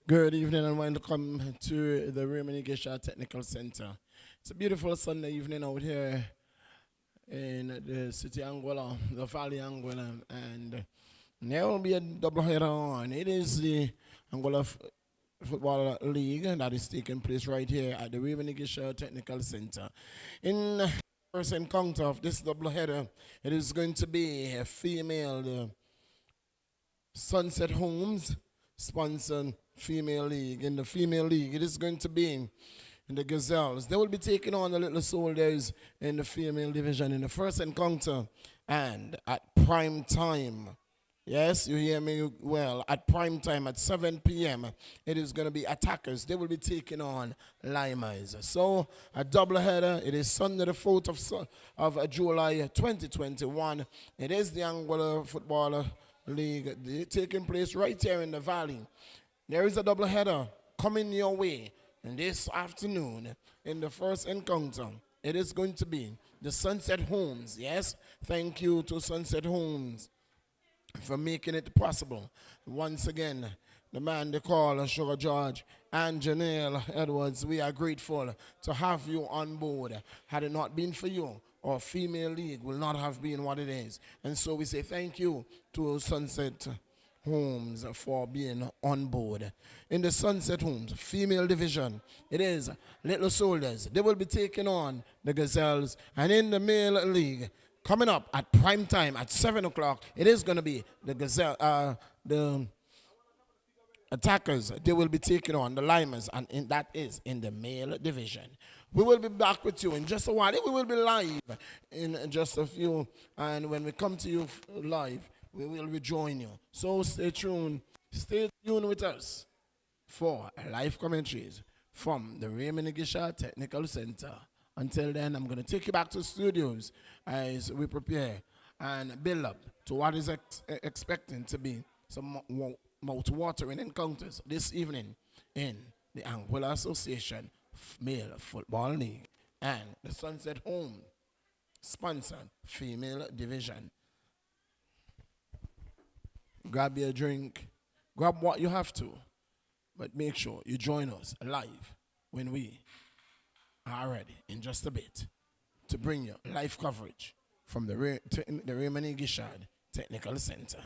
Good evening and welcome to the Raymond Igisha Technical Center. It's a beautiful Sunday evening out here in the city Anguilla, the Valley Anguilla, and there will be a double header on. It is the Angola Football League that is taking place right here at the Raymond Igisha Technical Center. In the first encounter of this double header, it is going to be a female Sunset Homes sponsored female league. In the female league, it is going to be in the Gazelles. They will be taking on the Little Soldiers in the female division in the first encounter and at prime time. Yes, you hear me well. At prime time at 7 p.m., it is going to be Attackers. They will be taking on Limers. So, a double header. It is Sunday, the 4th of July 2021. It is the Angola Football League taking place right here in the valley. There is a double header coming your way this afternoon in the first encounter. It is going to be the Sunset Homes. Yes, thank you to Sunset Homes for making it possible. Once again, the man they call Sugar George and Janelle Edwards, we are grateful to have you on board. Had it not been for you, our female league will not have been what it is. And so we say thank you to Sunset Homes for being on board. In the Sunset Homes female division, it is Little Soldiers. They will be taking on the Gazelles. And in the male league, coming up at prime time at 7 o'clock, it is going to be the Attackers. They will be taking on the Limers, and that is in the male division. We will be back with you in just a while. We will be live in just a few, and when we come to you live, we will rejoin you. So stay tuned with us for live commentaries from the Raymond Igisha Technical Center. Until then, I'm going to take you back to the studios as we prepare and build up to what is expecting to be some mouth-watering encounters this evening in the Anguilla Association Male Football League and the Sunset Home sponsored female division. Grab your drink, grab what you have to, but make sure you join us live when we are ready in just a bit to bring you live coverage from the Raymond Igisha Technical Center.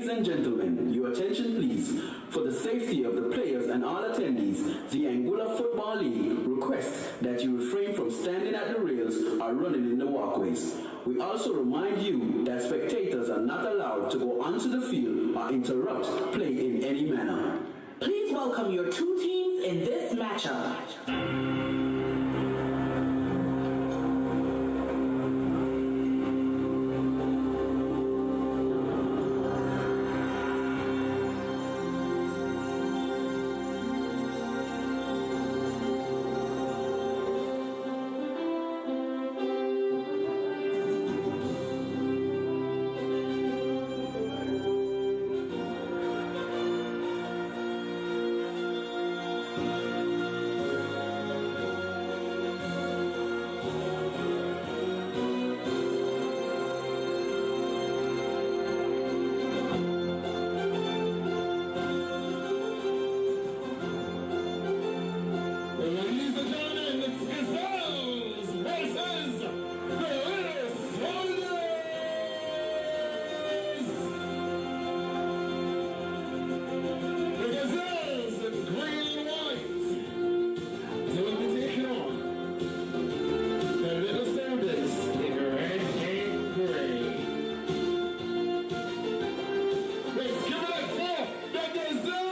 Ladies and gentlemen, your attention please. For the safety of the players and all attendees, the Anguilla Football League requests that you refrain from standing at the rails or running in the walkways. We also remind you that spectators are not allowed to go onto the field or interrupt play in any manner. Please welcome your two teams in this matchup. Ladies and gentlemen, it's Gazelles versus the Little Soldiers! The Gazelles in green and white. They will be taking on the Little Soldiers in red and gray. Let's give it up for the Gazelles!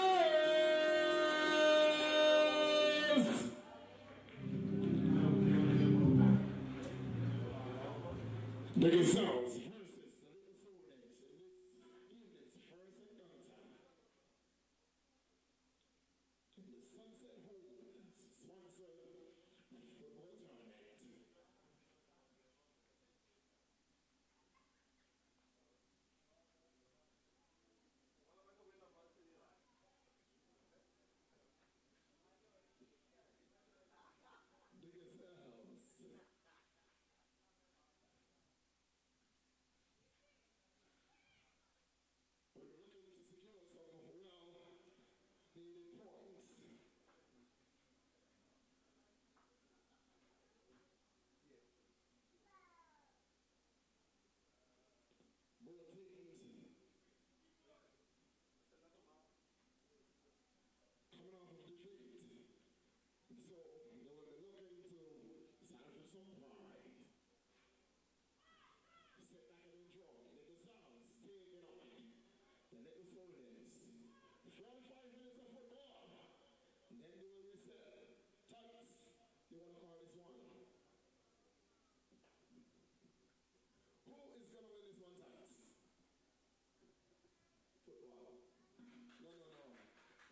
The Gazelles versus the Little Soldiers in this evening's first encounter. In the Sunset Holdings sponsored football tournament. The Gazelles. We're looking to secure some well-needed points. Both teams coming off of defeat. So they will be looking to stand for some pride. Sit back and enjoy. The Gazelles taking on the Little Soldiers. 45 minutes of football. Then they will reset. Tights. You want to call this one? Who is going to win this one, Tights? Football. No.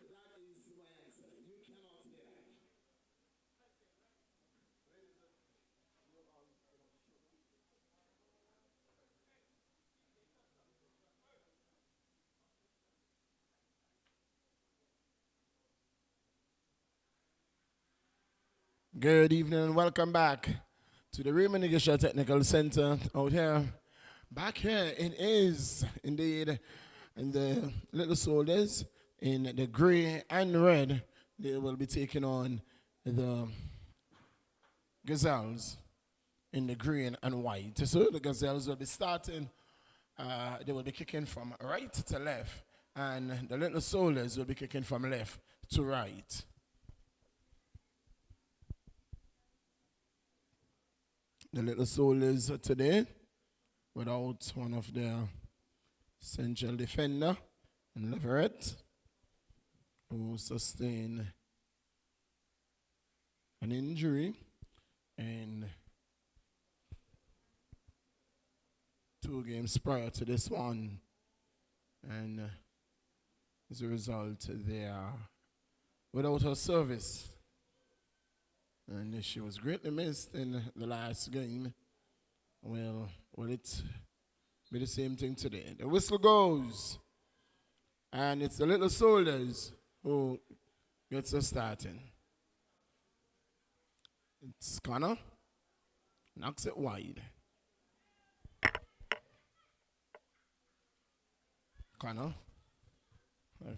That is my answer. You cannot say that. Good evening and welcome back to the Raymond Igisha Technical Center out here. Back here it is indeed, and the Little Soldiers in the gray and red, they will be taking on the Gazelles in the green and white. So the Gazelles will be starting, they will be kicking from right to left, and the Little Soldiers will be kicking from left to right. The Little Soldiers today, without one of their central defender, and Leverett, who sustained an injury in 2 games prior to this one, and as a result they are without her service, and she was greatly missed in the last game. Well, will it be the same thing today? The whistle goes, and it's the Little Soldiers who gets us starting. It's Connor, knocks it wide. Connor, the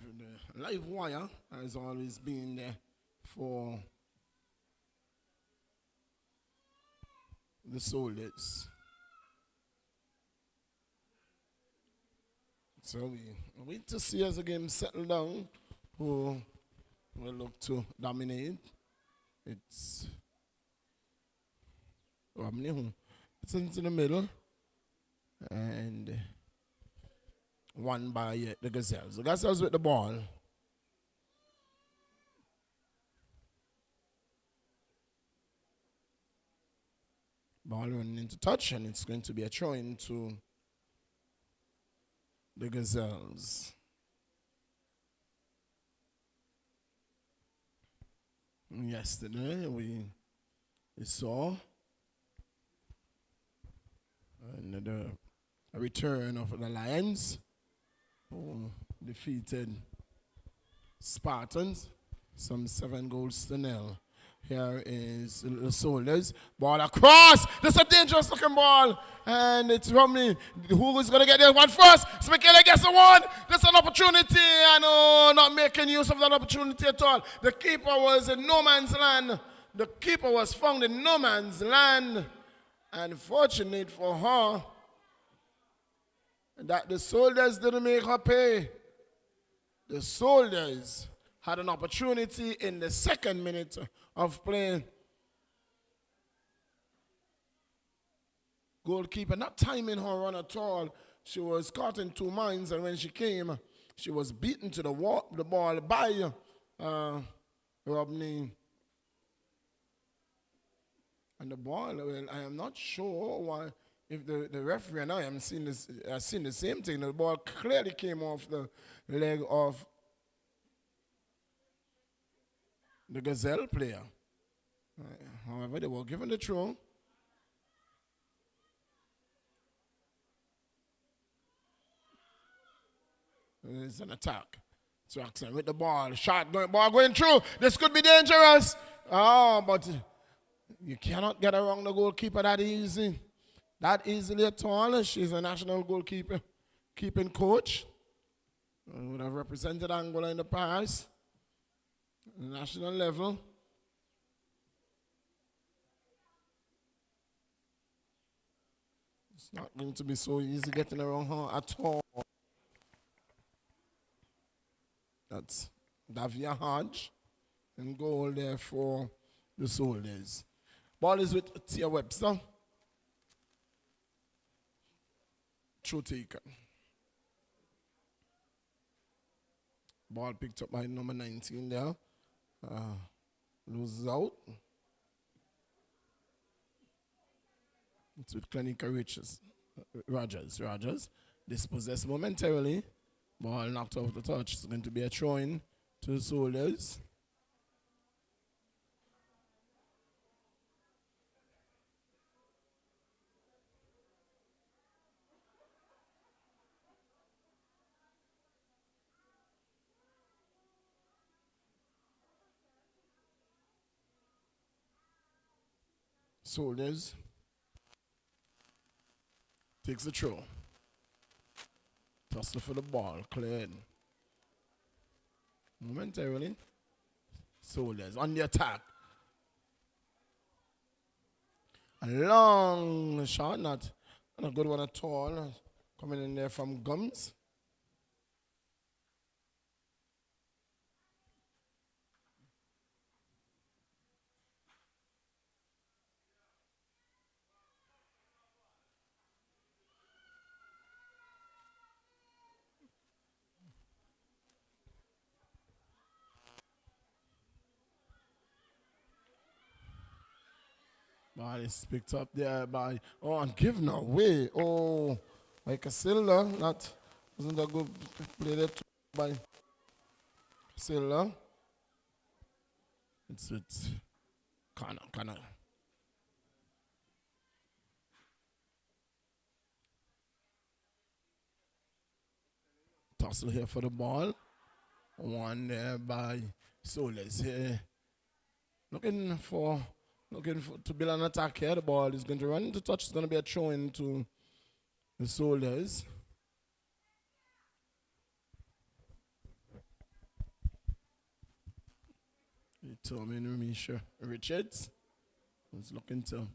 live wire has always been there for the Soldiers. So we wait to see as the game settle down who will look to dominate. It's Romney who it's into the middle and won by the Gazelles. The Gazelles with the ball. Ball running into touch, and it's going to be a throw into the Gazelles. Yesterday we saw a return of the Lions, who defeated Spartans some 7-0. Here is the Soldiers. Ball across. This is a dangerous looking ball. And it's Romney. Who is going to get this one first? Smikele gets the one. There's an opportunity. And not making use of that opportunity at all. The keeper was in no man's land. The keeper was found in no man's land. Unfortunate for her that the Soldiers didn't make her pay. The Soldiers had an opportunity in the 2nd minute of play. Goalkeeper not timing her run at all. She was caught in two minds, and when she came, she was beaten to the ball by Robney. And the ball, well, I am not sure why. If the referee and I am seeing this, I've seen the same thing. The ball clearly came off the leg of the Gazelle player. However, they were given the throw. It's an attack. Jackson with the ball. Ball going through. This could be dangerous. Oh, but you cannot get around the goalkeeper that easily at all. She's a national goalkeeper, keeping coach. Would have represented Angola in the past. National level. It's not going to be so easy getting around her at all. That's Davia Hodge and goal there for the Soldiers. Ball is with Tia Webster. Throw taken. Ball picked up by number 19 there. Loses out. It's with Clinica Rogers. Dispossessed momentarily. Ball knocked off the touch. It's going to be a throw-in to the Soldiers. Soldiers takes the throw. Tussle for the ball, cleared. Momentarily. Soldiers on the attack. A long shot, not a good one at all. Coming in there from Gums. Ball is picked up there by, and given away. Like a Silver. That wasn't a good play there by Silver. It's with Connor. Tussle here for the ball. One there by Soldiers here. Looking to build an attack here. The ball is going to run into touch. It's going to be a throw into the Soldiers. Misha Richards was looking to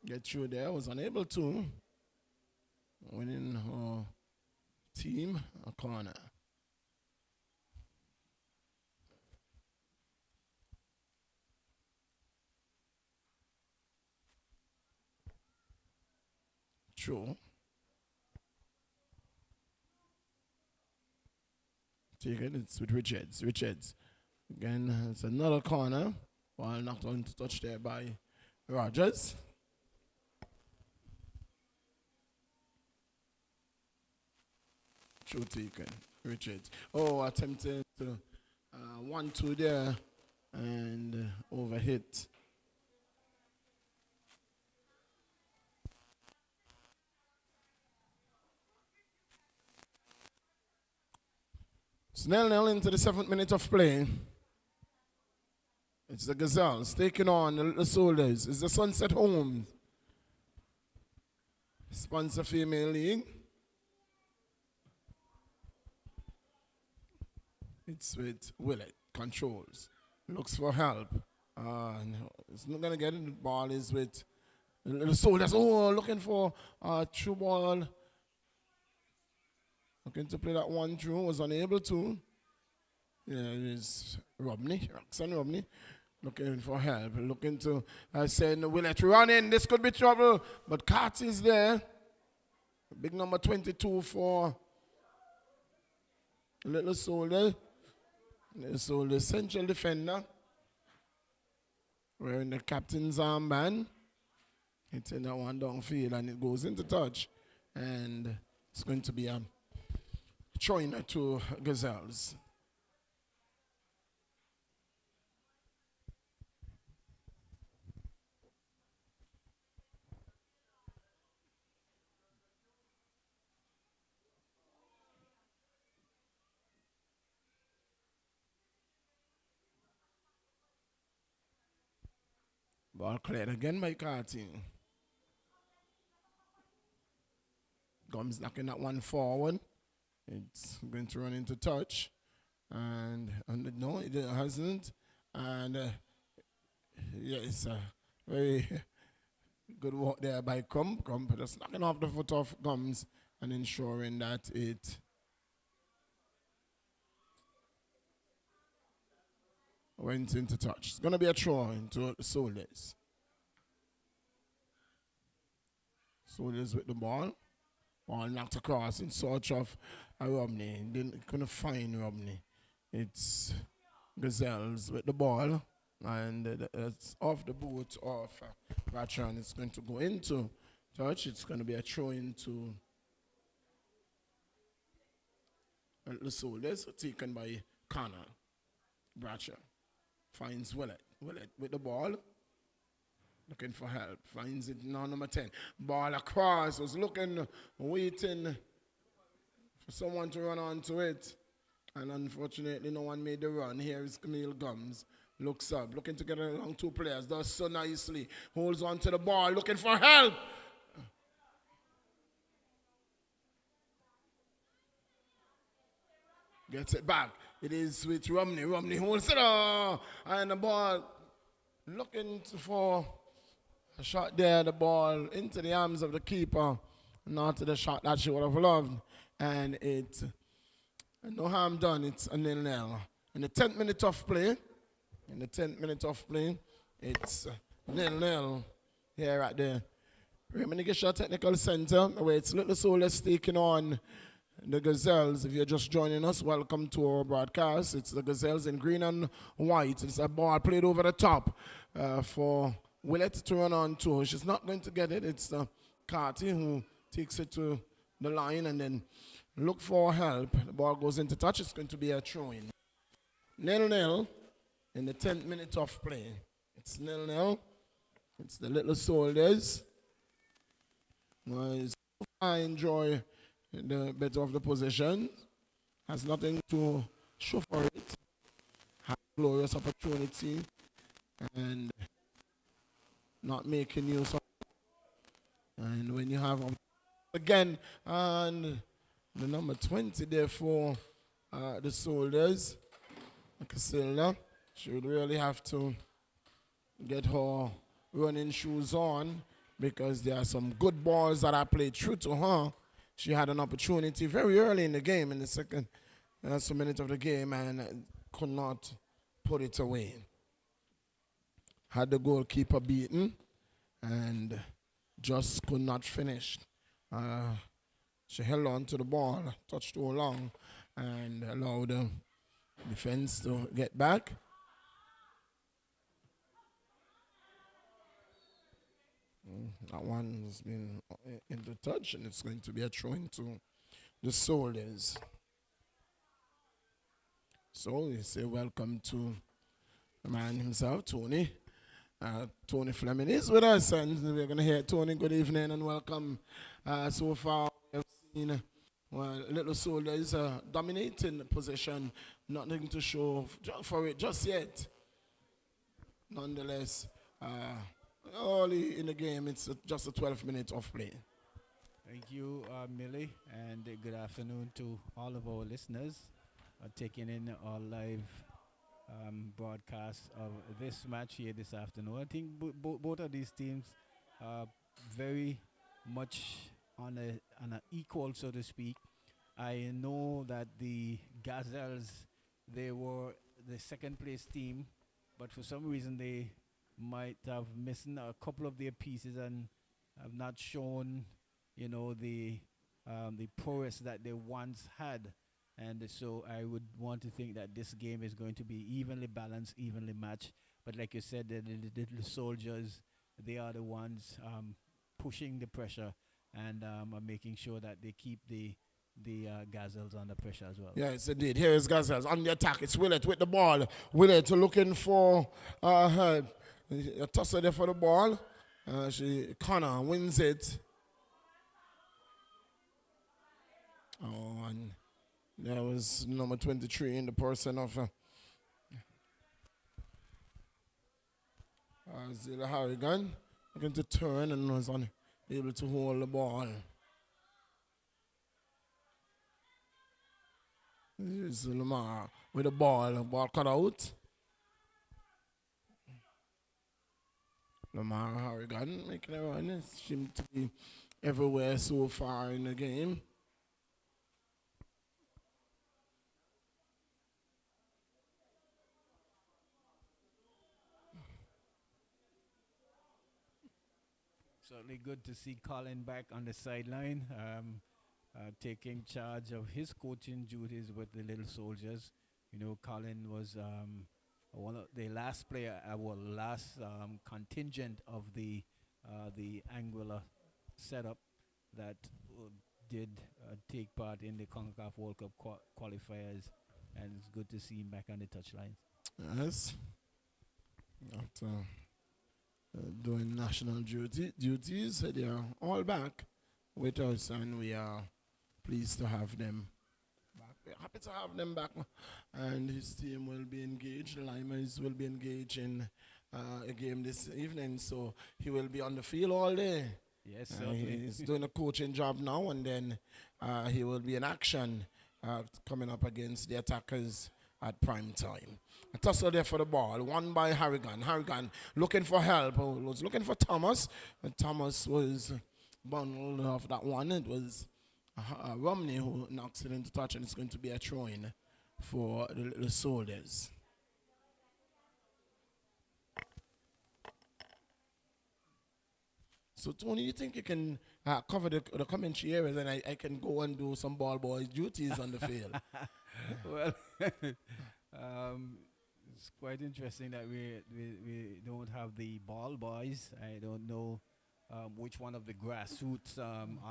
get through there. Was unable to. Winning her team a corner. True. Take it. It's with Richards. Richards. Again, it's another corner. Ball knocked on to touch there by Rogers. True taken. Richards. Oh, attempted to 1-2 there and overhit. It's 0-0 into the 7th minute of play. It's the Gazelles taking on the Little Soldiers. It's the Sunset Homes Sponsor Female League. It's with Willett. Controls. Looks for help. No, it's not going to get it. The ball is with the Little Soldiers. Oh, looking for a true ball. Looking to play that one through. Was unable to. Yeah, it is Robney. Roxanne Robney. Looking for help. Looking to send Willett running. This could be trouble. But Carty's there. Big number 22 for Little Soldier. Little Soldier, central defender. Wearing the captain's armband. Hitting that one downfield and it goes into touch. And it's going to be a throwing to Gazelles. Ball cleared again by Carty. Gums knocking that one forward. It's going to run into touch. And no, it hasn't. And yeah, it's a very good work there by Crump. Crump just knocking off the foot of Gums and ensuring that it went into touch. It's going to be a throw into the Soldiers. Soldiers with the ball. Ball knocked across in search of Romney. Couldn't find Romney. It's Gazelles with the ball. And it's off the boot of Ratchan. It's going to go into touch. It's going to be a throw into the Soldiers, taken by Connor. Bradshaw finds Willett. Willett with the ball. Looking for help. Finds it now, number 10. Ball across. Was looking, waiting for someone to run onto it. And unfortunately, no one made the run. Here is Camille Gums. Looks up. Looking to get along two players. Does so nicely. Holds on to the ball. Looking for help. Gets it back. It is with Romney. Romney holds it up. And the ball looking for a shot there. The ball into the arms of the keeper. Not to the shot that she would have loved. And it's no harm done. It's a 0-0. In the 10th minute of play. It's 0-0 here at the Raymond Gisha Technical Center, where it's Little Soldiers taking on the Gazelles. If you're just joining us, welcome to our broadcast. It's the Gazelles in green and white. It's a ball played over the top for Willett to run on to. She's not going to get it. It's Carty who takes it to the line and then look for help. The ball goes into touch. It's going to be a throw-in. 0-0 in the 10th minute of play. It's 0-0. It's the Little Soldiers. I enjoy the better of the position. Has nothing to show for it. Has a glorious opportunity and not making use of it. And when you have again and the number 20 there for the Soldiers, Casilda, she would really have to get her running shoes on because there are some good balls that I played through to her She had an opportunity very early in the game, in the second minute of the game, and could not put it away. Had the goalkeeper beaten and just could not finish. She held on to the ball, touched too long, and allowed the defense to get back. That one's been into touch, and it's going to be a throw into the Soldiers. So we say welcome to the man himself, Tony. Tony Fleming is with us, and we're going to hear Tony. Good evening and welcome. So far, we've seen Little Soldiers dominating the position, nothing to show for it just yet. Nonetheless, early in the game, it's just a 12 minutes of play. Thank you, Millie, and good afternoon to all of our listeners taking in our live broadcast of this match here this afternoon. I think both of these teams are very much on an equal, so to speak. I know that the Gazelles, they were the second place team, but for some reason they might have missed a couple of their pieces and have not shown, the prowess that they once had. And so I would want to think that this game is going to be evenly balanced, evenly matched. But like you said, the little Soldiers, they are the ones pushing the pressure and are making sure that they keep the Gazelles under pressure as well. Yes, indeed. Here is Gazelles on the attack. It's Willett with the ball. Willett looking for a tosser there for the ball. Connor wins it. Oh, and there was number 23 in the person of Zilla Harrigan. Looking to turn and was unable to hold the ball. This is Lamar with the ball. Ball cut out. Lamar Harrigan making a run. It seemed to be everywhere so far in the game. Certainly good to see Colin back on the sideline, taking charge of his coaching duties with the Little Soldiers. Colin was one of the last player, last contingent of the Anguilla setup that did take part in the CONCACAF World Cup qualifiers, and it's good to see him back on the touchline. Yes. After doing national duties, they are all back with us, and we are pleased to have them back. We're happy to have them back, and his team will be engaged. Limers will be engaged in a game this evening, so he will be on the field all day. Yes, certainly. He's doing a coaching job now, and then he will be in action coming up against the attackers at prime time. A tussle there for the ball, won by Harrigan. Harrigan looking for help, was looking for Thomas, and Thomas was bundled off that one. It was Romney who knocks it into touch, and it's going to be a throw-in for the Soldiers. So, Tony, you think you can cover the commentary areas, and I can go and do some ball boys duties on the field? Well, it's quite interesting that we don't have the ball boys. I don't know which one of the grassroots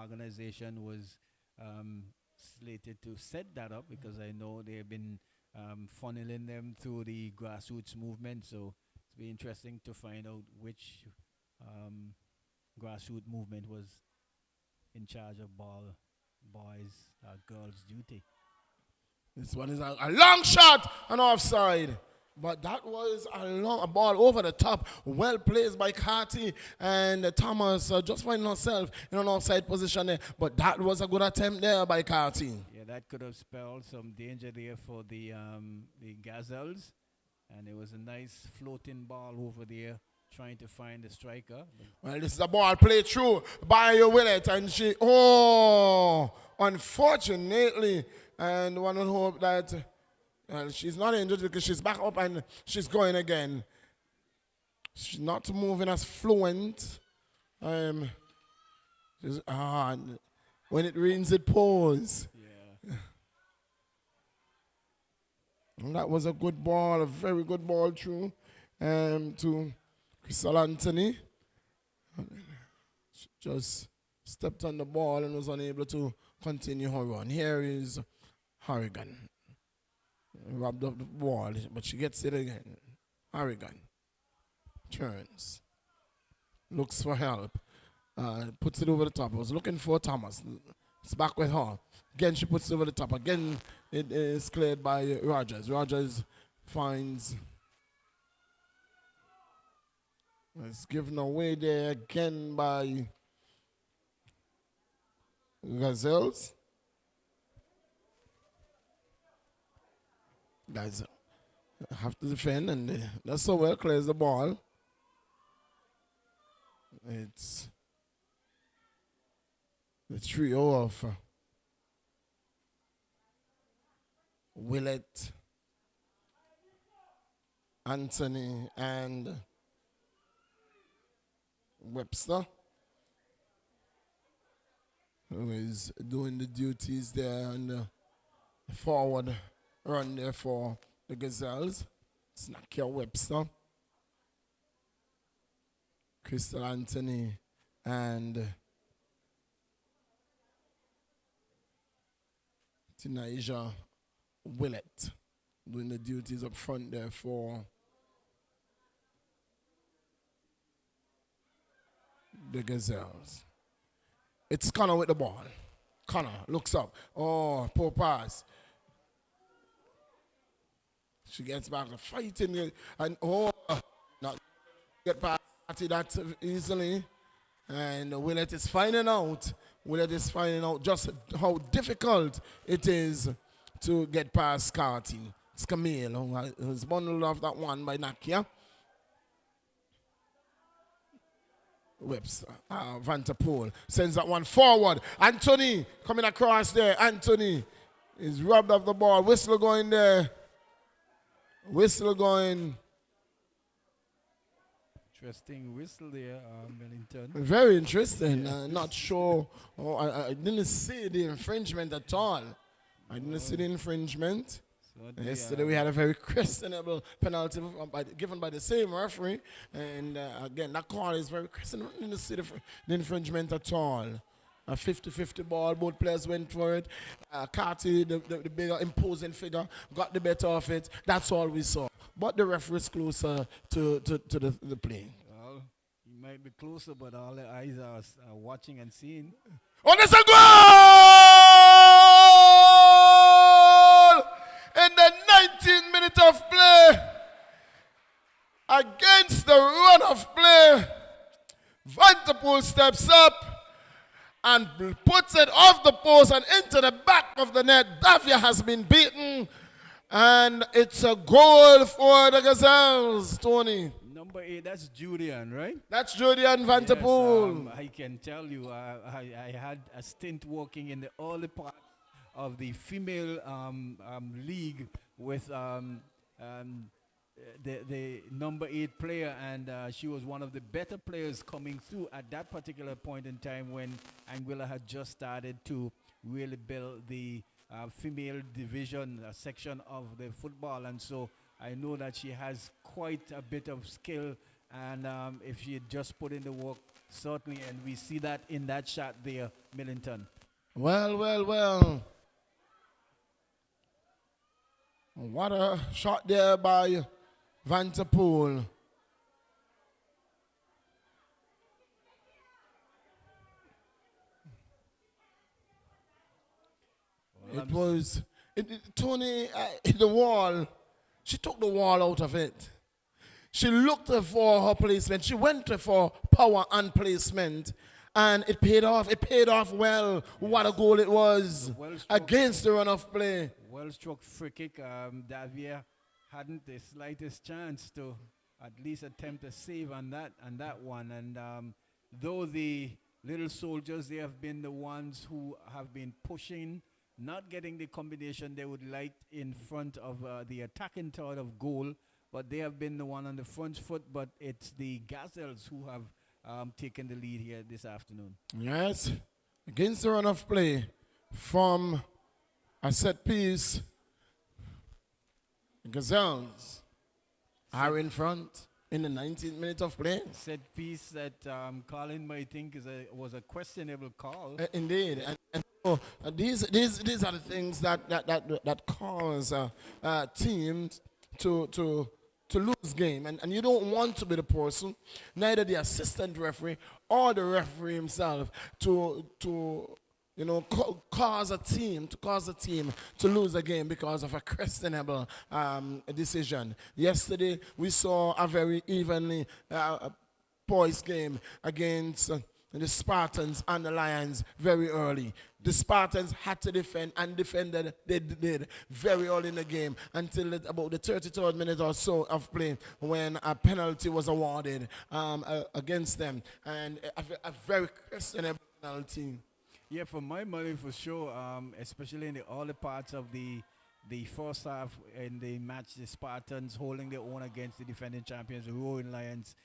organization was slated to set that up, because I know they've been funneling them through the grassroots movement. So it's be interesting to find out which grassroots movement was in charge of ball boys girls duty. This one is a long shot and offside. But that was a ball over the top, well placed by Carty, and Thomas just finding herself in an offside position there. But that was a good attempt there by Carty. Yeah, that could have spelled some danger there for the Gazelles, and it was a nice floating ball over there, trying to find the striker. Well, this is a ball played through by Willett, and unfortunately, and one would hope that she's not injured because she's back up and she's going again. She's not moving as fluent. When it rains, it pours. Yeah. And that was a good ball, a very good ball through to Crystal Anthony. She just stepped on the ball and was unable to continue her run. Here is Harrigan. Robbed up the ball, but she gets it again. Harrigan turns. Looks for help. Puts it over the top. I was looking for Thomas. It's back with her. Again, she puts it over the top. Again, it is cleared by Rogers. Rogers finds. It's given away there again by Gazelles. Guys have to defend, and that's so well clears the ball. It's the trio of Willett, Anthony, and Webster, who is doing the duties there on the forward run there for the Gazelles. Snakia Webster, Crystal Anthony, and Tinaja Willett doing the duties up front there for the Gazelles. It's Connor with the ball. Connor looks up. Oh, poor pass. She gets back to fighting and not get past that easily. And Willett is finding out. Just how difficult it is to get past Carty. It's Camille who's bundled off that one by Nakia. Webster, Vanterpool sends that one forward. Anthony coming across there. Anthony is robbed of the ball. Whistle going there. Whistle going. Interesting whistle there, Millington. Very interesting. Not sure. I didn't see the infringement at all. So yesterday we had a very questionable penalty given by the same referee. And again, that call is very questionable. I didn't see the infringement at all. A 50-50 ball, both players went for it. Carty, the bigger imposing figure, got the better of it. That's all we saw. But the referee is closer to the play. Well, he might be closer, but all the eyes are watching and seeing. Oh, there's a goal! In the 19th minute of play, against the run of play, Vanterpool steps up and puts it off the post and into the back of the net. Davia has been beaten, and it's a goal for the Gazelles, Tony. Number 8, that's Julian, right? That's Julian Vanterpool. Yes, I can tell you, I had a stint working in the early part of the female league with the number 8 player, and she was one of the better players coming through at that particular point in time when Anguilla had just started to really build the female division section of the football. And so I know that she has quite a bit of skill, and if she had just put in the work, certainly, and we see that in that shot there, Millington. Well. What a shot there by Vanterpool. Tony hit the wall. She took the wall out of it. She looked for her placement. She went for power and placement. And it paid off. It paid off well. Yes. What a goal it was against the run of play. Well struck free kick. Davia hadn't the slightest chance to at least attempt a save on that one. And though the little soldiers, they have been the ones who have been pushing, not getting the combination they would like in front of the attacking third of goal, but they have been the one on the front foot. But it's the Gazelles who have taken the lead here this afternoon. Yes, against the run of play from a set piece, Gazelles are in front in the 19th minute of play. Set piece that Colin might think was a questionable call. Indeed, and so, these are the things that cause teams to lose game, and you don't want to be the person, neither the assistant referee or the referee himself, to cause a team to lose a game because of a questionable decision. Yesterday we saw a very evenly poised game against the Spartans and the Lions very early. The Spartans had to defend and defended. They did very early in the game until about the 33rd minute or so of play when a penalty was awarded against them, and a very questionable penalty. Yeah, for my money, for sure, especially in the early parts of the first half in the match, the Spartans holding their own against the defending champions, the Roaring Lions.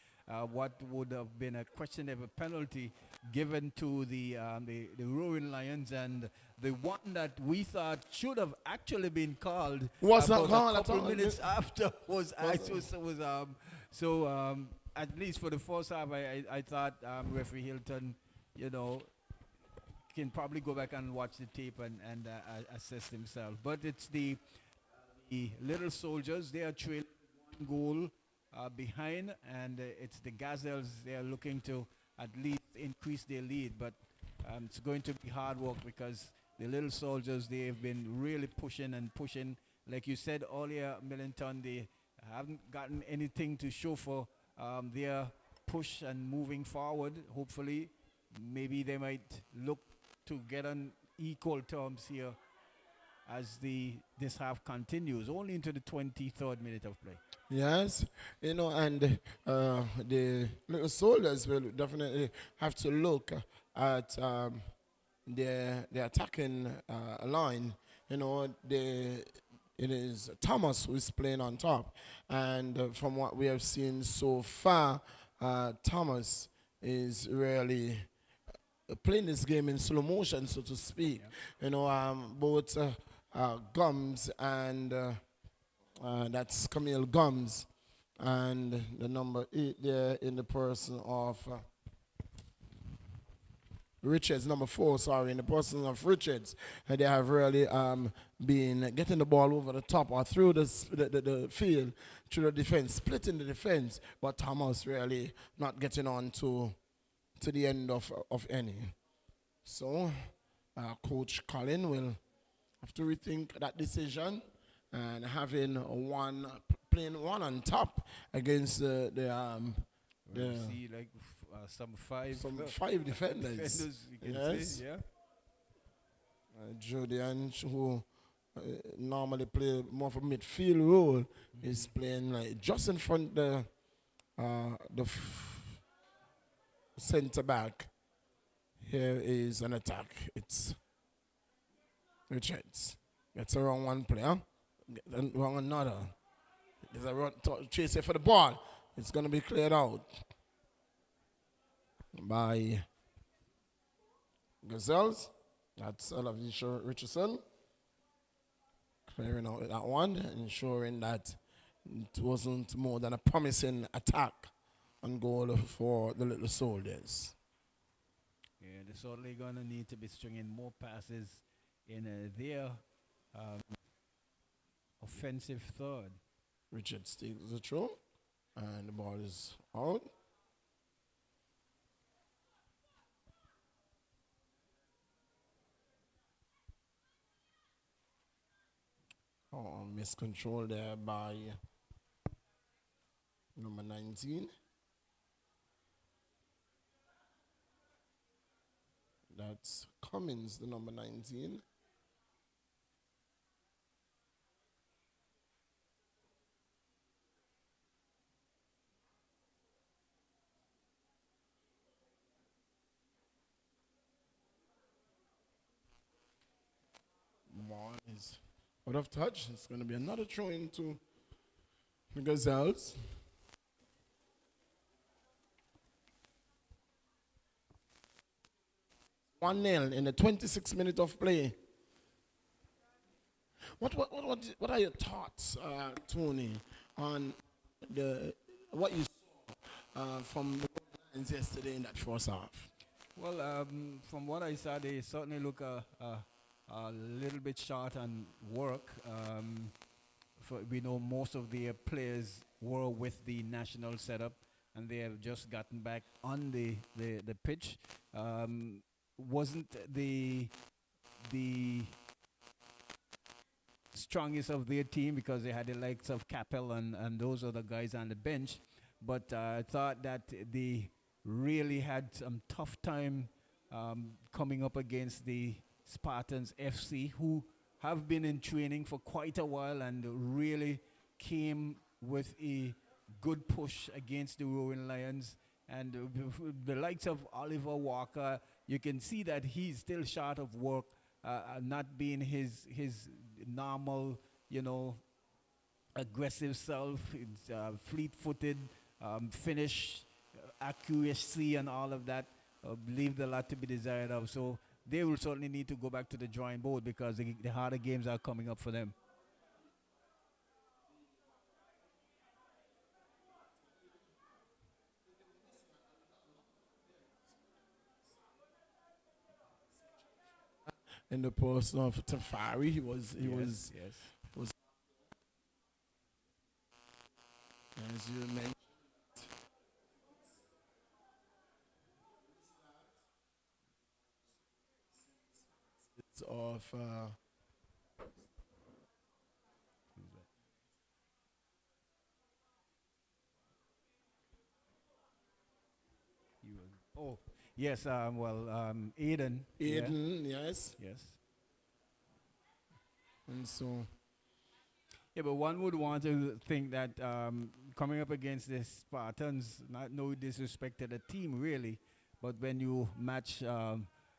What would have been a questionable penalty given to the Roaring Lions, and the one that we thought should have actually been called was not called a at couple all. minutes after was at least for the first half, I thought referee Hilton, can probably go back and watch the tape and assess himself. But it's the little soldiers. They are trailing one goal behind, and it's the Gazelles. They are looking to at least increase their lead, but it's going to be hard work because the little soldiers, they have been really pushing and pushing. Like you said earlier, Millington, they haven't gotten anything to show for their push and moving forward. Hopefully, maybe they might look to get on equal terms here as this half continues, only into the 23rd minute of play. Yes, and the little soldiers will definitely have to look at their attacking line. It is Thomas who is playing on top, and from what we have seen so far, Thomas is really playing this game in slow motion, so to speak. Yeah. Both Gums and that's Camille Gums, and the number 8 there in the person of Richards, number 4, sorry, in the person of Richards. They have really been getting the ball over the top or through the field, through the defense, splitting the defense, but Thomas really not getting on to the end of any. So Coach Colin will have to rethink that decision, and having playing one on top against the see like some five defenders. You can say, yeah. Julian, who normally play more of a midfield role, is playing like just in front the centre back. Here is an attack. It's Richards. Gets around one player, wrong another. There's a run chase for the ball. It's going to be cleared out by Gazelles. That's Olavisha Richardson. Clearing out that one, ensuring that it wasn't more than a promising attack on goal for the little soldiers. Yeah, they're certainly going to need to be stringing more passes in their offensive third. Richards takes the throw, and the ball is out. Miscontrol there by number 19. That's Cummins, the number 19. Is out of touch. It's going to be another throw into the Gazelles. 1-0 in the 26th minute of play. What are your thoughts, Tony, on what you saw from the Lions yesterday in that first half? Well, from what I saw, they certainly look a little bit short on work. We know most of their players were with the national setup, and they have just gotten back on the pitch. Wasn't the strongest of their team because they had the likes of Capel and those other guys on the bench, but I thought that they really had some tough time coming up against the Spartans FC, who have been in training for quite a while and really came with a good push against the Roaring Lions. And the likes of Oliver Walker, you can see that he's still short of work, not being his normal, aggressive self. It's fleet-footed, finish, accuracy, and all of that. Leave a lot to be desired of. So they will certainly need to go back to the drawing board because the harder games are coming up for them. In the post of Tafari, he was as you mentioned. It's of Oh, yes. Aiden. Aiden, yes. Yes. And so Yeah, but one would want to think that coming up against the Spartans, not no disrespect to the team really, but when you match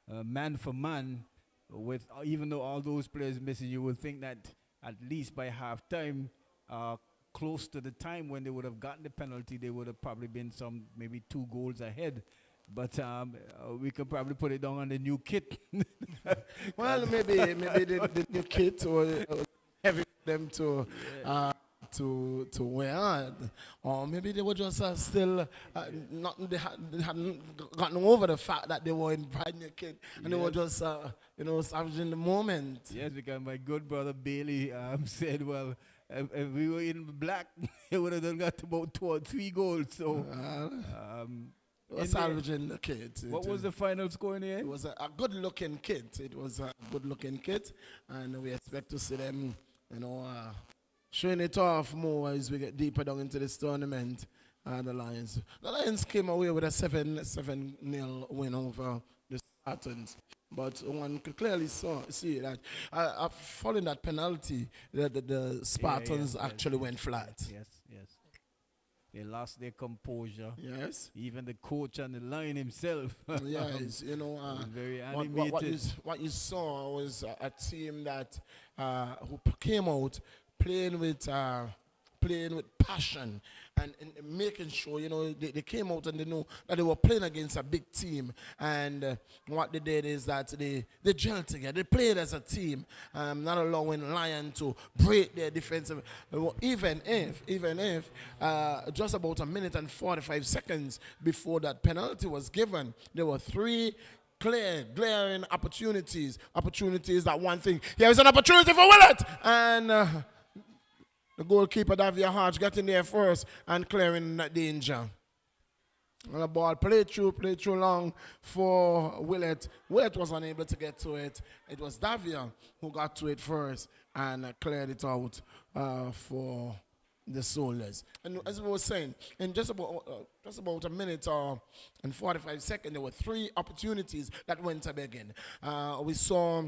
man for man, with even though all those players missing, you would think that at least by halftime, close to the time when they would have gotten the penalty, they would have probably been maybe 2 goals ahead. But we could probably put it down on the new kit. well, maybe the new kit or heavy for them to wear, or maybe they were just still they hadn't gotten over the fact that they were in brand new kit, and they were just savaging the moment. Yes, because my good brother Bailey said, well, if we were in black, it would have done got about 2 or 3 goals. So. Salvaging the kit. What was the final score in the end? It was a good-looking kit. It was a good-looking kit, and we expect to see them, showing it off more as we get deeper down into this tournament. The Lions came away with a 7-0 win over the Spartans. But one could clearly see that following that penalty, the Spartans actually went flat. Yes. They lost their composure. Yes. Even the coach on the line himself. Yes, very animated. What you saw was a team that who came out playing with passion and making sure, they came out and they know that they were playing against a big team. And what they did is that they gelled together. They played as a team, not allowing Lion to break their defensive. Even if just about a minute and 45 seconds before that penalty was given, there were 3 glaring opportunities that one thing. Here's an opportunity for Willett, and the goalkeeper, Davia Hodge, got in there first and clearing that danger. And the ball played through long for Willett. Willett was unable to get to it. It was Davia who got to it first and cleared it out for the Soldiers. And as we were saying, in just about a minute and 45 seconds, there were 3 opportunities that went a begging. We saw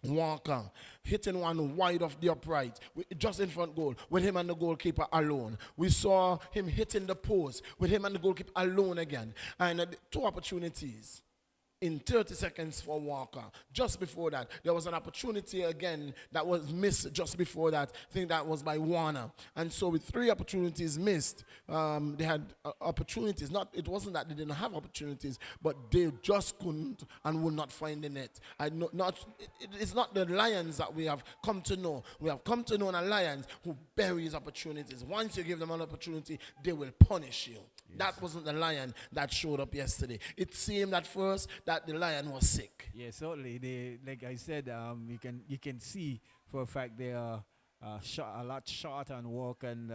Walker hitting one wide off the upright, just in front goal, with him and the goalkeeper alone. We saw him hitting the post with him and the goalkeeper alone again. And 2 opportunities in 30 seconds for Walker. Just before that, there was an opportunity again that was missed just before that. I think that was by Warner. And so with 3 opportunities missed, they had opportunities. It wasn't that they didn't have opportunities, but they just couldn't and would not find the net. It's not the Lions that we have come to know. We have come to know a Lions who buries opportunities. Once you give them an opportunity, they will punish you. Yes. That wasn't the Lion that showed up yesterday. It seemed at first that the Lion was sick. Yes, certainly. They, like I said, you can see for a fact they are a lot short on work, and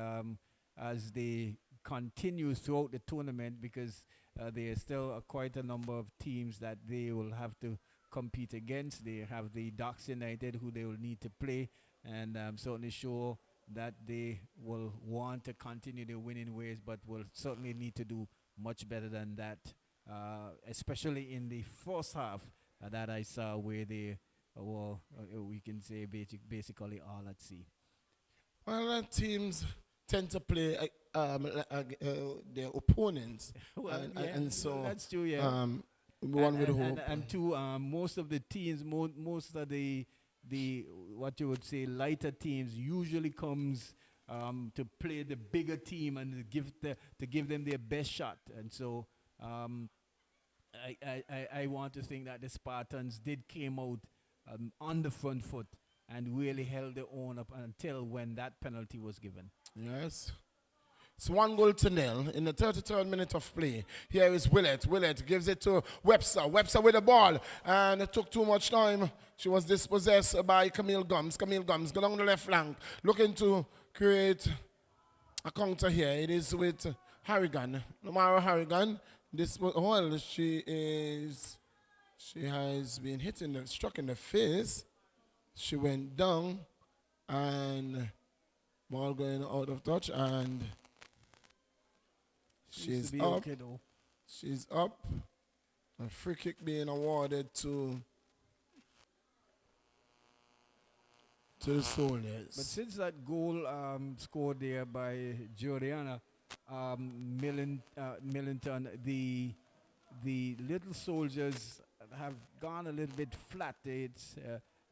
as they continue throughout the tournament, because there are still quite a number of teams that they will have to compete against. They have the Ducks United, who they will need to play, and I'm certainly sure that they will want to continue their winning ways, but will certainly need to do much better than that, especially in the first half that I saw, where they were, we can say, basically all at sea. Well, teams tend to play their opponents, Well, and so that's true. Yeah, one would hope. And two, most of the teams, most of the what you would say lighter teams usually comes to play the bigger team and to give them their best shot. And so I want to think that the Spartans did came out on the front foot and really held their own up until when that penalty was given. Yes. It's 1-0 in the 33rd minute of play. Here is Willett. Willett gives it to Webster. Webster with the ball. And it took too much time. She was dispossessed by Camille Gums. Camille Gums go down the left flank, looking to create a counter here. It is with Harrigan. Lamara Harrigan. She has been struck in the face. She went down, and ball going out of touch, and she's up. Okay, She's up. A free kick being awarded to the Soldiers. But since that goal scored there by Jordana Millington, the Little Soldiers have gone a little bit flat. It's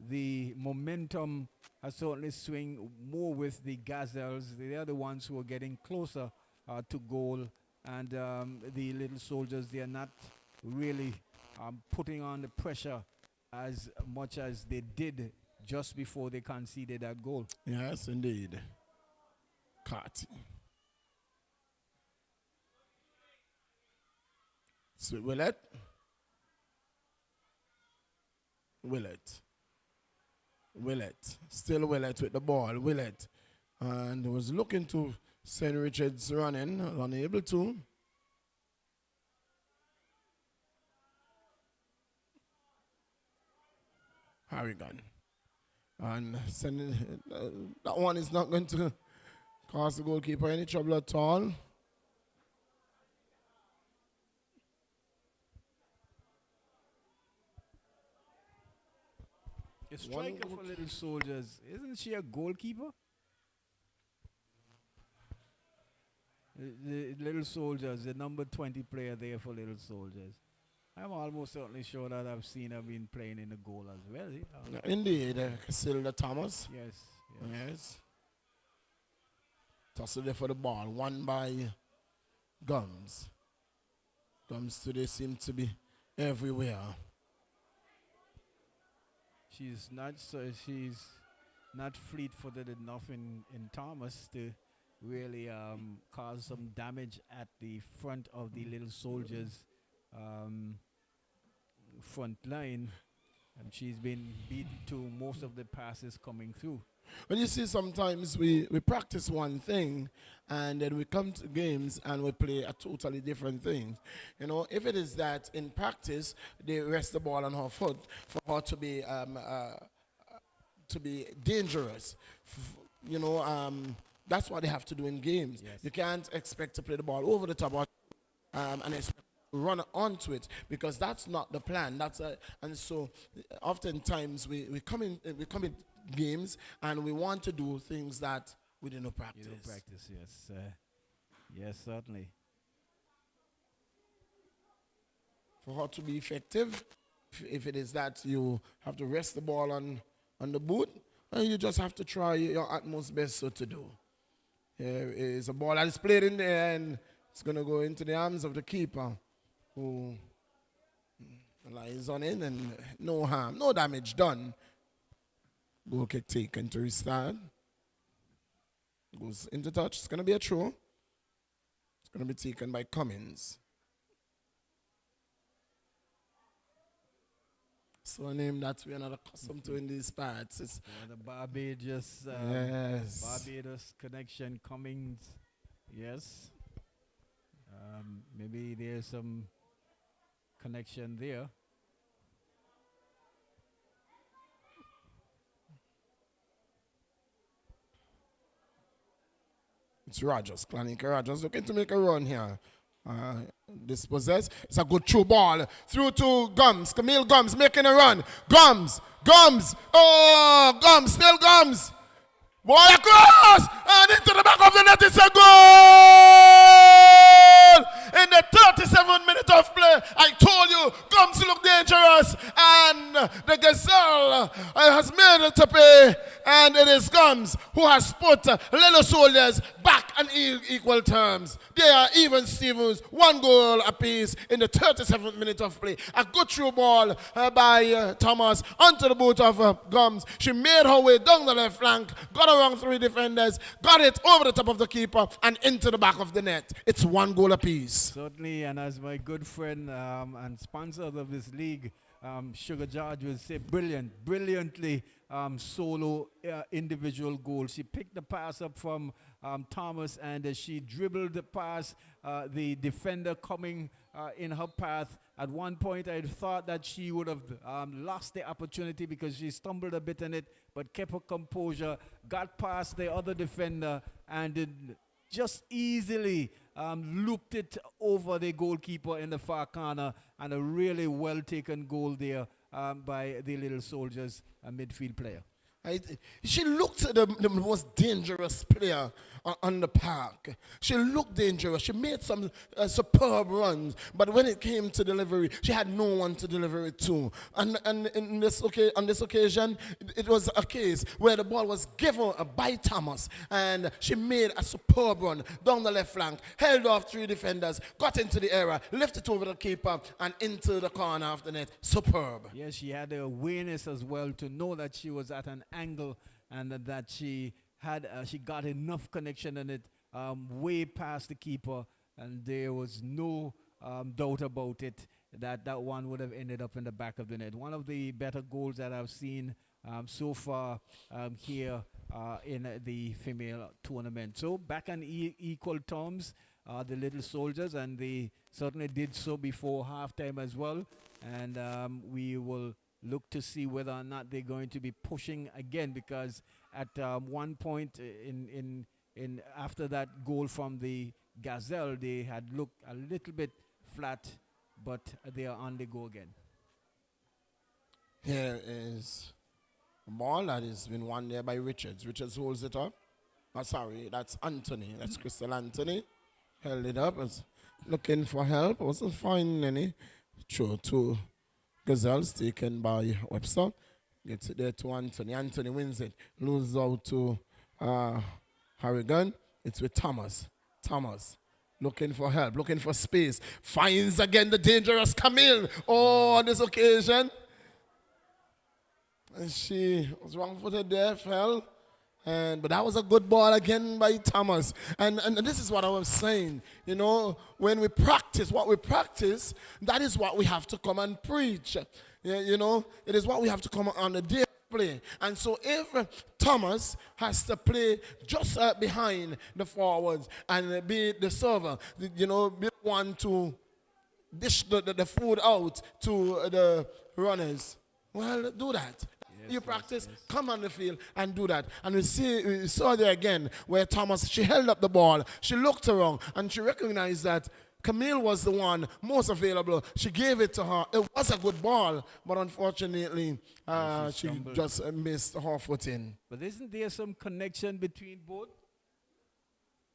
the momentum has certainly swing more with the Gazelles. They are the ones who are getting closer to goal, and the Little Soldiers, they are not really putting on the pressure as much as they did just before they conceded that goal. Yes, indeed. Carty. So Willett. Still Willett with the ball. Willett. And was looking to St. Richards running, unable to. Harrigan. And that one is not going to cause the goalkeeper any trouble at all. A striker for Little Soldiers, isn't she a goalkeeper? The Little Soldiers, the number 20 player there for Little Soldiers. I'm almost certainly sure that I've seen her been playing in the goal as well. Indeed, Casilda Thomas. Yes. Tossed there for the ball, won by Gums. Gums today seem to be everywhere. She's not fleet-footed enough in Thomas to really cause some damage at the front of the Little Soldiers front line, and she's been beaten to most of the passes coming through. When you see, sometimes we practice one thing and then we come to games and we play a totally different thing. You know, if it is that in practice they rest the ball on her foot for her to be dangerous, that's what they have to do in games. Yes. You can't expect to play the ball over the top and expect to run onto it, because that's not the plan. And so oftentimes we come in games and we want to do things that we didn't practice. You don't practice, yes. Yes, certainly. for her to be effective. If it is that you have to rest the ball on the boot, you just have to try your utmost best so to do. Here is a ball that is played in there, and it's going to go into the arms of the keeper, who lies on it, and no harm, no damage done. Goal kick taken to restart. Goes into touch. It's going to be a throw. It's going to be taken by Cummins. So a name that we are not accustomed to in these parts. It's The Barbados, yes. Barbados connection, Cummings. Yes. Maybe there's some connection there. It's Rogers, Clannick Rogers looking to make a run here. Dispossessed. It's a good through ball. Through to Gums. Camille Gums making a run. Gums. Oh, Gums. Still Gums. Ball across. And into the back of the net. It's a goal. In the 37th minute of play, I told you, Gums look dangerous. And the Gazelle has made it to pay. And it is Gums who has put Little Soldiers back on equal terms. They are even Stevens, 1 goal apiece in the 37th minute of play. A good through ball by Thomas onto the boot of Gums. She made her way down the left flank, got around 3 defenders, got it over the top of the keeper and into the back of the net. It's 1 goal apiece. Certainly, and as my good friend and sponsor of this league, Sugar George will say, brilliantly solo individual goal. She picked the pass up from Thomas, and she dribbled the pass, the defender coming in her path. At one point, I thought that she would have lost the opportunity because she stumbled a bit in it, but kept her composure, got past the other defender, and just easily looped it over the goalkeeper in the far corner, and a really well-taken goal there by the Little Soldiers, a midfield player. She looked the most dangerous player on the park. She looked dangerous. She made some superb runs, but when it came to delivery, she had no one to deliver it to. And on this occasion, it was a case where the ball was given by Thomas, and she made a superb run down the left flank, held off 3 defenders, got into the area, lifted over the keeper, and into the corner of the net. Superb. Yes, she had the awareness as well to know that she was at an angle, and that she got enough connection in it way past the keeper, and there was no doubt about it that one would have ended up in the back of the net. One of the better goals that I've seen so far here in the female tournament. So back on equal terms, the Little Soldiers, and they certainly did so before halftime as well, and we will look to see whether or not they're going to be pushing again, because at one point in after that goal from the Gazelle, they had looked a little bit flat, but they are on the go again. Here is a ball that has been won there by Richards. Richards holds it up. Oh, sorry, that's Anthony. That's Crystal Anthony. Held it up. Was looking for help. Wasn't finding any. Throw to Gazelles, taken by Webster. Gets it there to Anthony. Anthony wins it. Loses out to Harrigan. It's with Thomas. Thomas looking for help, looking for space. Finds again the dangerous Camille. Oh, on this occasion. And she was wrong-footed there, fell. But that was a good ball again by Thomas. And this is what I was saying. You know, when we practice what we practice, that is what we have to come and preach. You know, it is what we have to come on the day play. And so if Thomas has to play just behind the forwards and be the server, you know, be the one to dish the food out to the runners, well, do that. You practice, come on the field and do that. And we saw there again where Thomas, she held up the ball, she looked around, and she recognized that Camille was the one most available. She gave it to her. It was a good ball, but unfortunately, she just missed her footing. But isn't there some connection between both?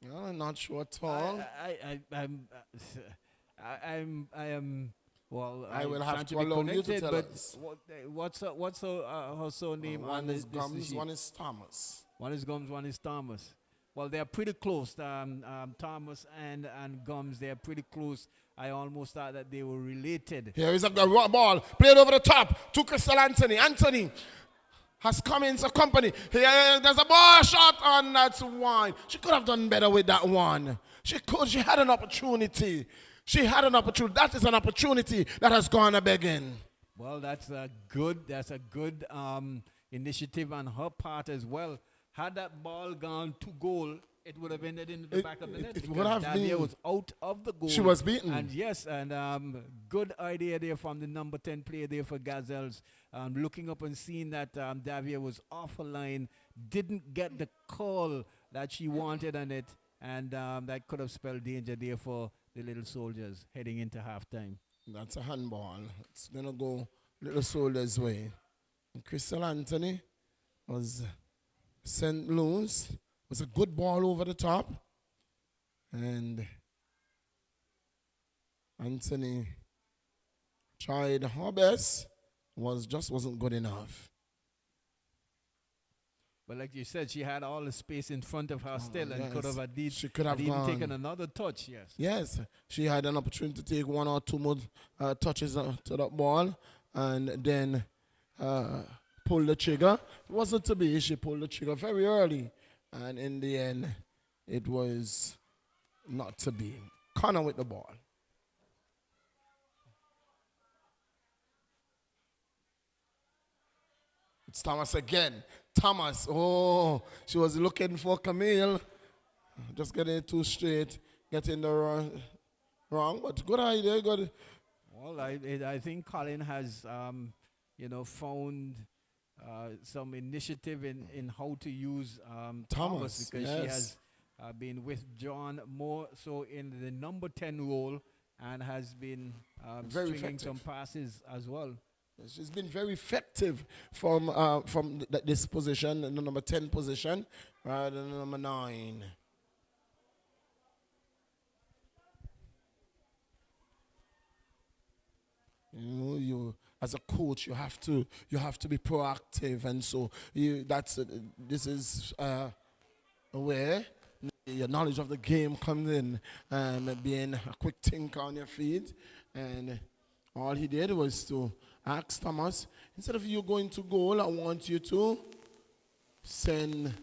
No, I'm not sure at all. I am Well, I will trying have to be allow you to connected, tell but us. what's her surname One on is this Gums, sheet? one is Thomas. One is Gums, one is Thomas. Well, they're pretty close. Thomas and Gums, they're pretty close. I almost thought that they were related. Here is a ball played over the top to Crystal Anthony. Anthony has come into company. Here, there's a ball shot on that one. She could have done better with that one. She could. She had an opportunity. She had an opportunity. That is an opportunity that has gone a begging. Well, that's a good initiative on her part as well. Had that ball gone to goal, it would have ended in the back of the net. It would have Davia been. was out of the goal. She was beaten. And yes, and good idea there from the number 10 player there for Gazelles. Looking up and seeing that Davia was off her line, didn't get the call that she wanted on it, and that could have spelled danger there for the Little Soldiers heading into halftime. That's a handball. It's going to go Little Soldiers' way. And Crystal Anthony was sent loose. It was a good ball over the top. And Anthony tried her best. Wasn't good enough. But like you said, she had all the space in front of her still, and yes. could have She could have even gone. taken another touch. Yes. Yes, she had an opportunity to take one or two more touches to that ball and then pull the trigger. It wasn't to be. She pulled the trigger very early. And in the end, it was not to be. Connor with the ball. It's Thomas again. Thomas, oh, she was looking for Camille. Just getting it too straight, getting the wrong, but good idea, good. Well, I think Colin has, found some initiative in how to use Thomas, because she has been withdrawn more so in the number 10 role and has been Very stringing effective. some passes as well. She's been very effective from this position, the number 10 position, rather than the number 9. You as a coach, you have to be proactive, and so this is where your knowledge of the game comes in, and being a quick thinker on your feet. And all he did was to ask Thomas, instead of you going to goal, I want you to send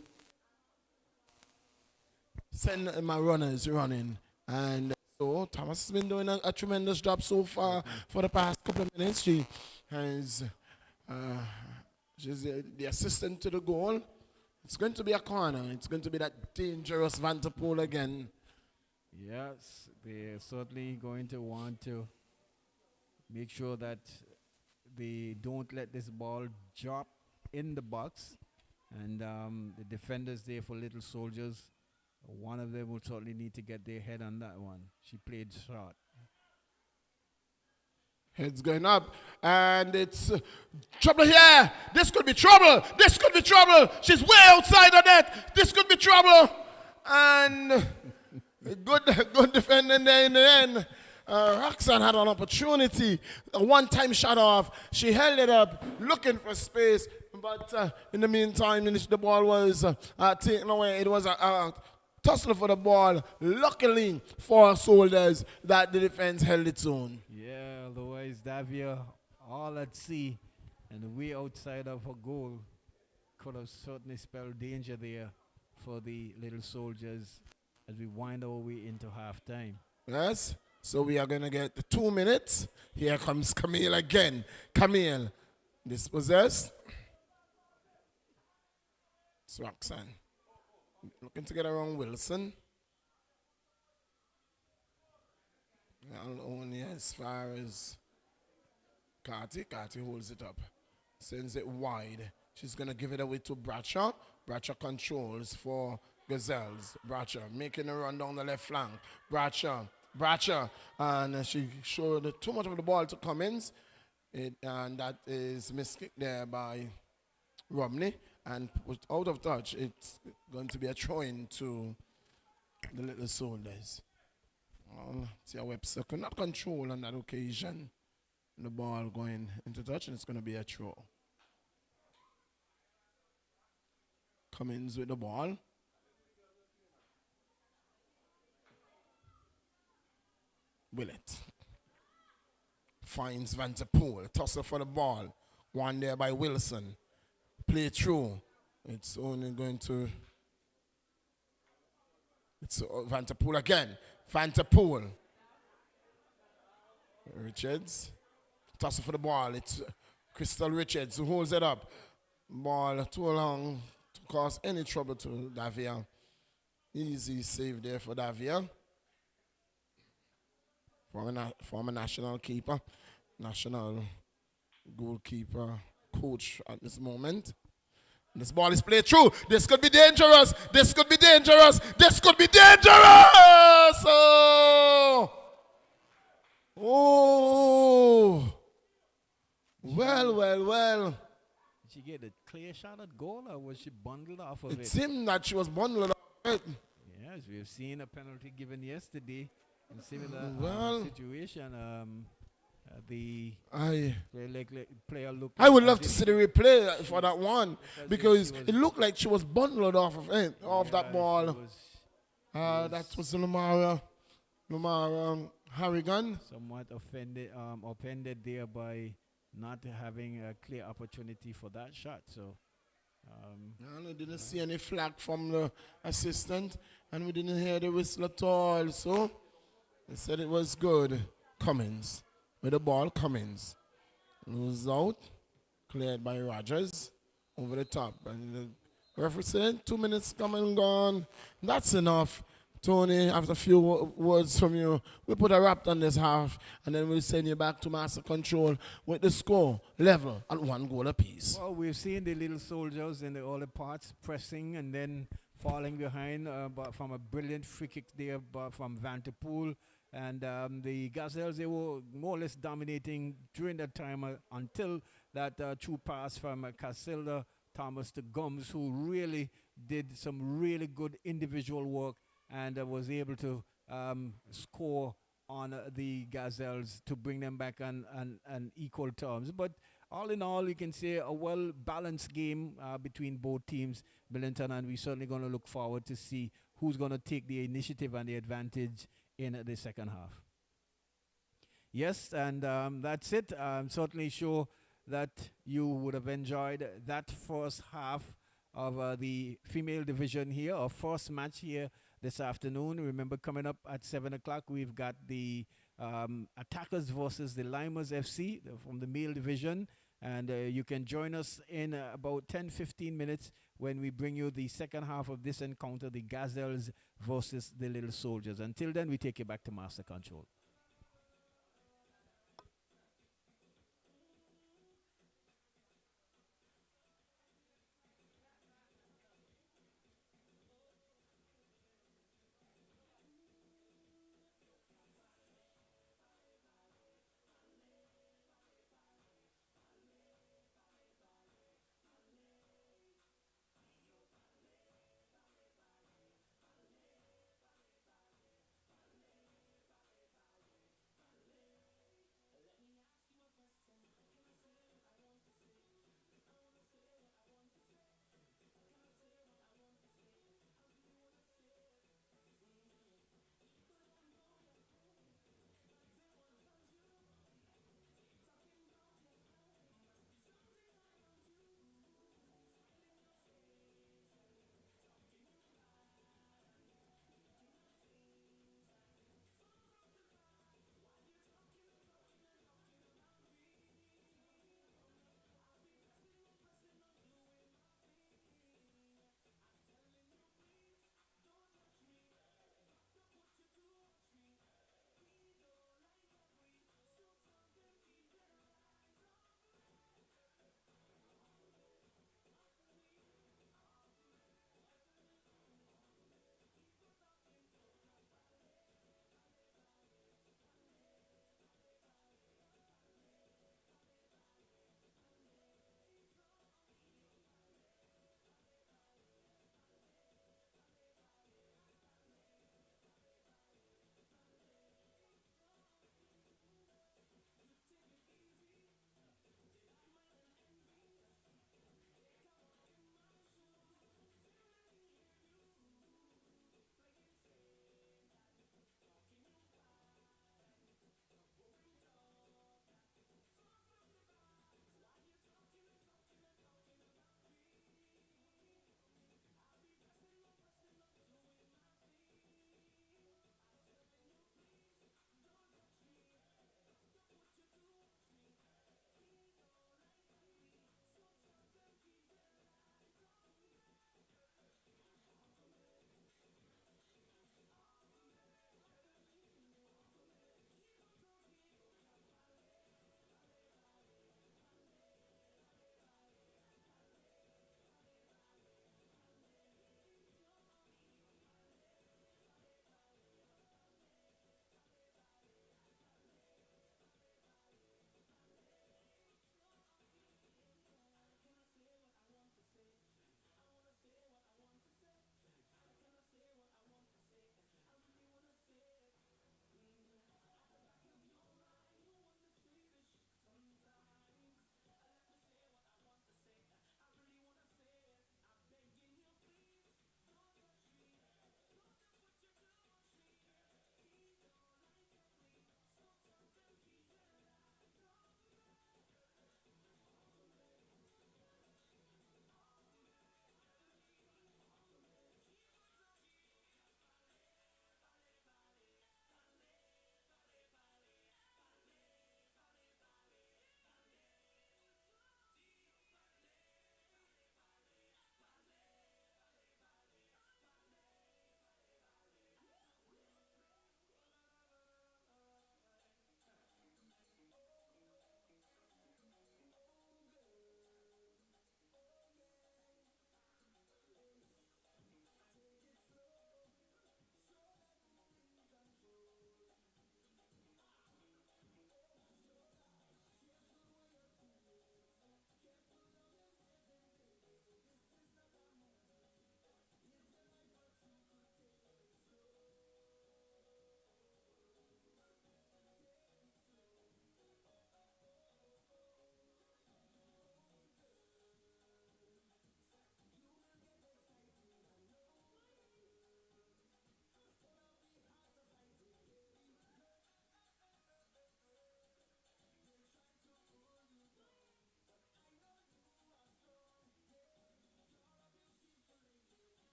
my runners running. And so Thomas has been doing a tremendous job so far for the past couple of minutes. She's the assistant to the goal. It's going to be a corner. It's going to be that dangerous Van der Poel again. Yes, they're certainly going to want to make sure that they don't let this ball drop in the box. And the defenders there for Little Soldiers, one of them will certainly need to get their head on that one. She played short. Head's going up, and it's trouble here. This could be trouble. This could be trouble. She's way outside the net. This could be trouble. And good defending there in the end. Roxanne had an opportunity, a one-time shot off. She held it up, looking for space, but in the meantime, the ball was taken away. It was a tussle for the ball. Luckily for Soldiers that the defense held its own. Yeah, otherwise Davia all at sea and way outside of her goal could have certainly spelled danger there for the Little Soldiers as we wind our way into halftime. Yes, so we are going to get the 2 minutes. Here comes Camille again. Camille, dispossessed. It's Roxanne. Looking to get around Wilson. Only as far as Carty. Carty holds it up. Sends it wide. She's going to give it away to Bradshaw. Bradshaw controls for Gazelles. Bradshaw making a run down the left flank. Bradshaw. And she showed too much of the ball to Cummins. And that is miskicked there by Romney. And out of touch, it's going to be a throw-in to the Little Soldiers. Tia Webster could not control on that occasion. The ball going into touch, and it's going to be a throw. Cummins with the ball. Willett finds Van der Poel. Tosser for the ball. One there by Wilson. Play through. It's only going to... It's Van der Poel again. Van der Poel. Richards. Tosser for the ball. It's Crystal Richards who holds it up. Ball too long to cause any trouble to Davia. Easy save there for Davia. Former national keeper, national goalkeeper, coach at this moment. This ball is played through. This could be dangerous. This could be dangerous. This could be dangerous. Oh. Well. Did she get a clear shot at goal, or was she bundled off of it? It seemed that she was bundled off of it. Yes, we have seen a penalty given yesterday in similar situation. The player looked. I would love to see the replay for that one because it looked like she was bundled off of it, off that ball. That was Lamara Harrigan. Somewhat offended there by not having a clear opportunity for that shot. So. I didn't see any flag from the assistant, and we didn't hear the whistle at all. So they said it was good. Cummins with the ball. Cummins loses out, cleared by Rogers over the top, and the referee said 2 minutes come and gone. That's enough. Tony, after a few words from you, we put a wrap on this half, and then we'll send you back to master control with the score level at 1 goal apiece. Well, we've seen the little soldiers in all the parts pressing and then falling behind but from a brilliant free kick there from Van der Poel. And the Gazelles, they were more or less dominating during that time until that true pass from Casilda Thomas to Gums, who really did some really good individual work and was able to score on the Gazelles to bring them back on equal terms. But all in all, you can say a well-balanced game between both teams, Millington, and we're certainly going to look forward to see who's going to take the initiative and the advantage in the second half. Yes, and that's it. I'm certainly sure that you would have enjoyed that first half of the female division here, our first match here this afternoon. Remember, coming up at 7 o'clock, we've got the Attackers versus the Limers FC from the male division. And you can join us in about 10-15 minutes when we bring you the second half of this encounter, the Gazelles versus the Little Soldiers. Until then, we take you back to Master Control.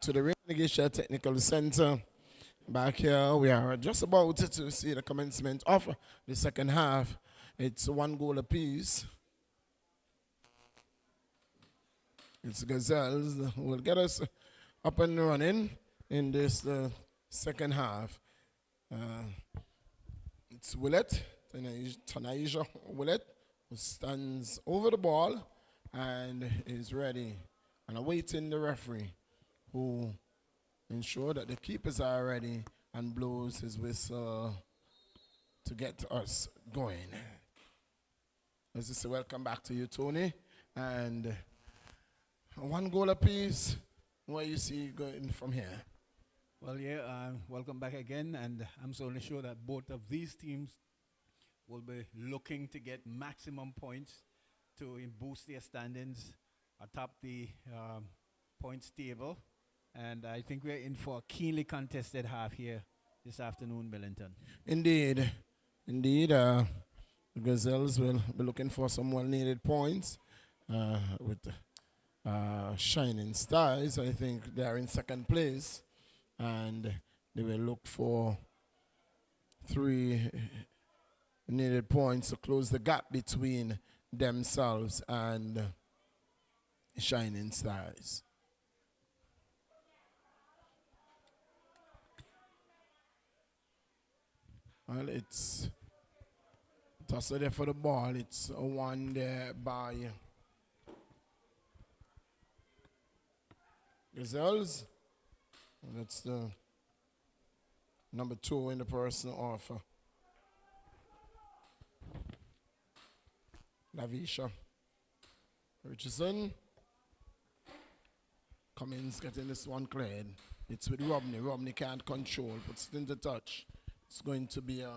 to the Relegation Technical Center. Back here, we are just about to see the commencement of the second half. It's 1 goal apiece. It's Gazelles who will get us up and running in this second half. It's Willett, Tanaisha Willett, who stands over the ball and is ready and awaiting the referee, who ensure that the keepers are ready and blows his whistle to get us going. As I say, welcome back to you, Tony. And 1 goal apiece. What you see going from here? Well, yeah, welcome back again, and I'm certainly sure that both of these teams will be looking to get maximum points to boost their standings atop the points table. And I think we're in for a keenly contested half here this afternoon, Millington. Indeed. The Gazelles will be looking for some well-needed points with Shining Stars. I think they are in second place, and they will look for 3 needed points to close the gap between themselves and Shining Stars. Well, it's tosser there for the ball. It's a one there by Gazelles. That's the number 2 in the person of Lavisha Richardson. Cummins getting this one cleared. It's with Robney. Robney can't control, puts it into touch. It's going to be a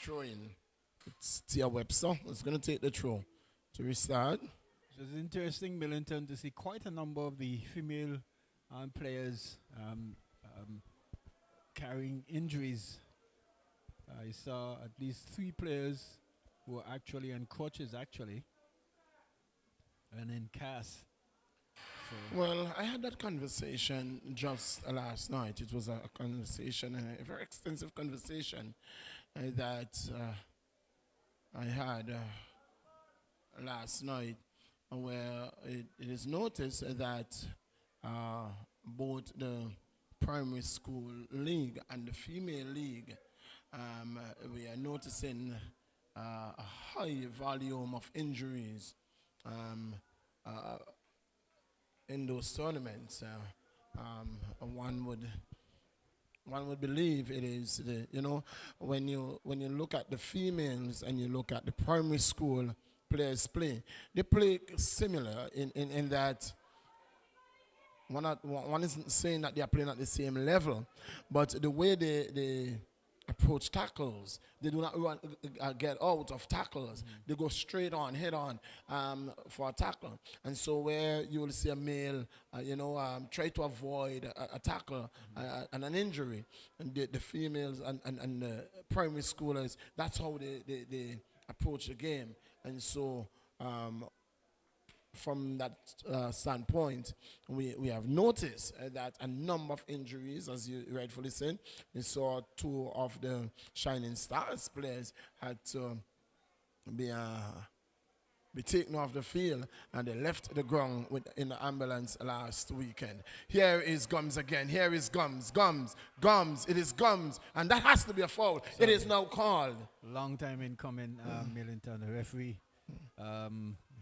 throw-in. It's Tia Webster. It's going to take the throw to restart. It's interesting, Millington, to see quite a number of the female players carrying injuries. I saw at least 3 players who were actually on crutches, and in cast. So Well, I had that conversation just last night. It was a conversation, a very extensive conversation that I had last night, where it is noticed that both the primary school league and the female league, we are noticing a high volume of injuries in those tournaments. One would believe it is when you look at the females and you look at the primary school players play, they play similar in that one isn't saying that they are playing at the same level, but the way they approach tackles, they do not run, get out of tackles. They go straight on, head on for a tackle. And so where you will see a male, try to avoid a tackle and an injury, and the females and the primary schoolers, that's how they approach the game. And so from that standpoint, we have noticed that a number of injuries, as you rightfully said. We saw 2 of the Shining Stars players had to be taken off the field, and they left the ground in the ambulance last weekend. Here is Gums again. Here is Gums. Gums. It is Gums, and that has to be a foul. Sorry. It is now called. Long time in coming, Millington. The referee,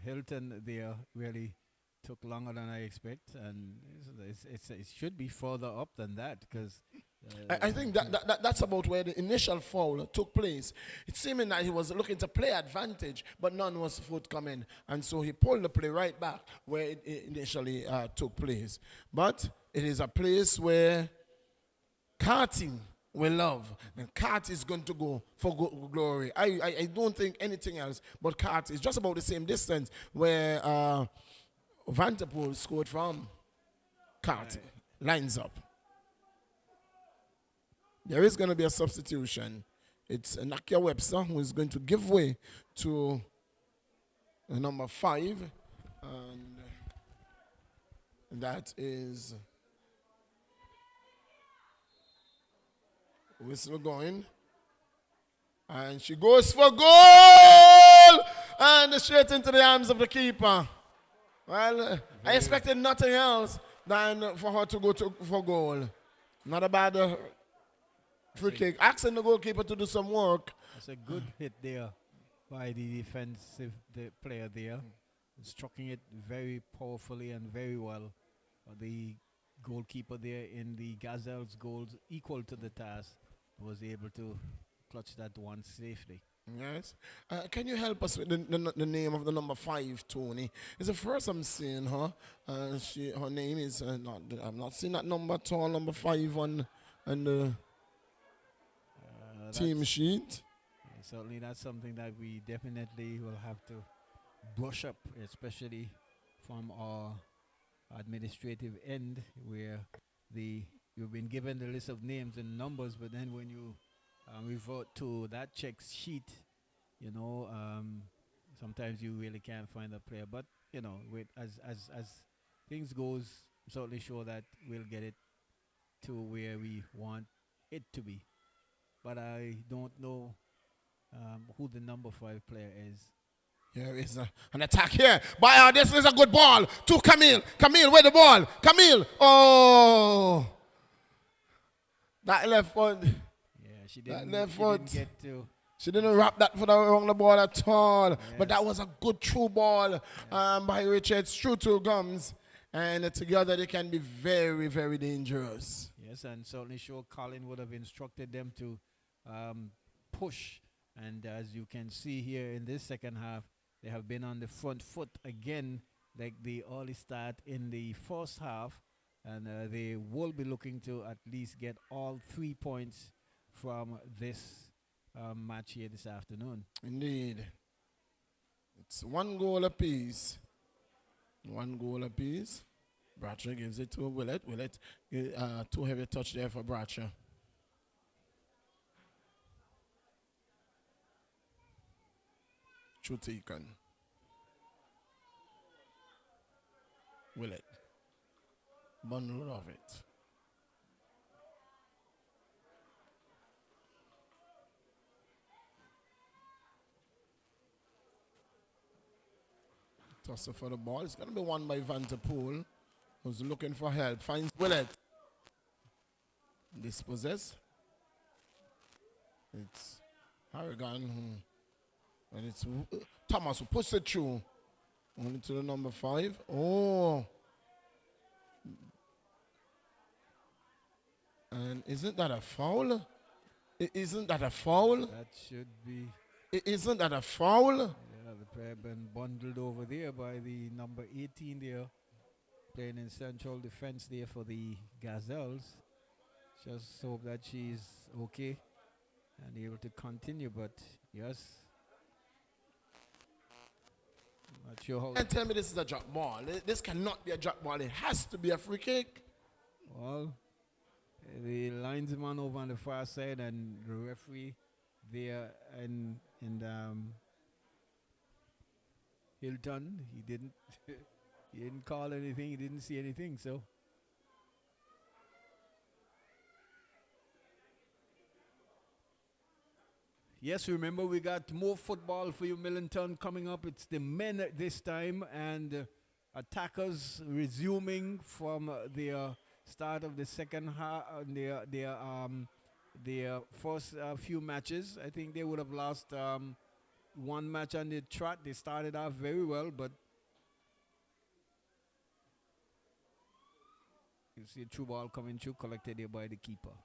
Hilton, there really took longer than I expect, and it should be further up than that, because I think that's about where the initial foul took place. It seemed that he was looking to play advantage, but none was forthcoming, and so he pulled the play right back where it initially took place. But it is a place where karting will love, and kart is going to go for glory. I don't think anything else but kart is just about the same distance where Vanderpool scored from. Kart lines up. There is going to be a substitution. It's Nakia Webster who is going to give way to number 5, and that is Whistle going. And she goes for goal! And straight into the arms of the keeper. Well, I expected nothing else than for her to go for goal. Not a bad free kick. Asking the goalkeeper to do some work. It's a good hit there by the player there. Striking it very powerfully and very well. The goalkeeper there in the Gazelles goals equal to the task was able to clutch that one safely. Yes. Can you help us with the name of the number 5, Tony? It's the first I'm seeing her. Her name is not. I'm not seeing that number at all. Number 5 on the team sheet. Certainly, that's something that we definitely will have to brush up, especially from our administrative end, where you've been given the list of names and numbers, but then when you revert to that check sheet, sometimes you really can't find a player. But as things goes, I'm certainly sure that we'll get it to where we want it to be. But I don't know who the number 5 player is. Here is an attack here. This is a good ball to Camille. Camille, where the ball? Camille. Oh, that left foot. Yeah, she didn't get to. She didn't wrap that foot around the ball at all. Yeah. But that was a good through ball by Richards through to Gums. And together they can be very, very dangerous. Yes, and certainly sure Colin would have instructed them to push. And as you can see here in this second half, they have been on the front foot again, like the early start in the first half. And they will be looking to at least get all 3 points from this match here this afternoon. Indeed. It's 1 goal apiece. 1 goal apiece. Bratcher gives it to Willett. Willett, too heavy touch there for Bratcher. Taken. Willett. Bundle of it. Tosser for the ball. It's going to be won by Van der Poel, who's looking for help. Finds Willett. Dispossess. It's Harrigan. And it's Thomas who puts it through. Only to the number 5. Oh. And isn't that a foul? Isn't that a foul? That should be. Isn't that a foul? Yeah, the player been bundled over there by the number 18 there, playing in central defense there for the Gazelles. Just hope that she's okay and able to continue, but yes. Not sure how. And tell me this is a drop ball. This cannot be a drop ball. It has to be a free kick. Well, the linesman over on the far side and the referee there and Hilton, he didn't call anything. He didn't see anything. So. Yes, remember we got more football for you, Millington, coming up. It's the men at this time, and attackers resuming from their start of the second half, their first few matches. I think they would have lost one match on the trot. They started off very well, but you see a true ball coming through, collected here by the keeper.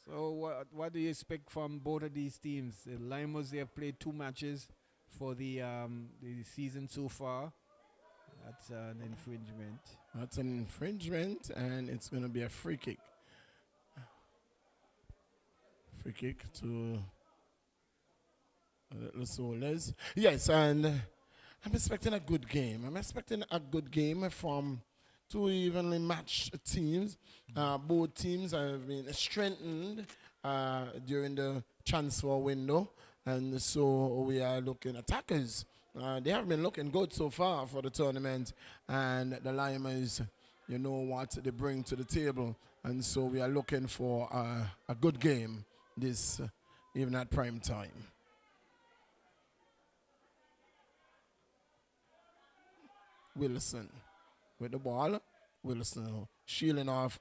So what do you expect from both of these teams? The Limers, they have played 2 matches for the season so far. That's an infringement. That's an infringement, and it's going to be a free kick. Free kick to the Soldiers. Yes, and I'm expecting a good game. I'm expecting a good game from 2 evenly matched teams. Both teams have been strengthened during the transfer window, and so we are looking at attackers. They have been looking good so far for the tournament, and the Limers, you know what they bring to the table. And so we are looking for a good game this even at prime time. Wilson with the ball. Wilson shielding off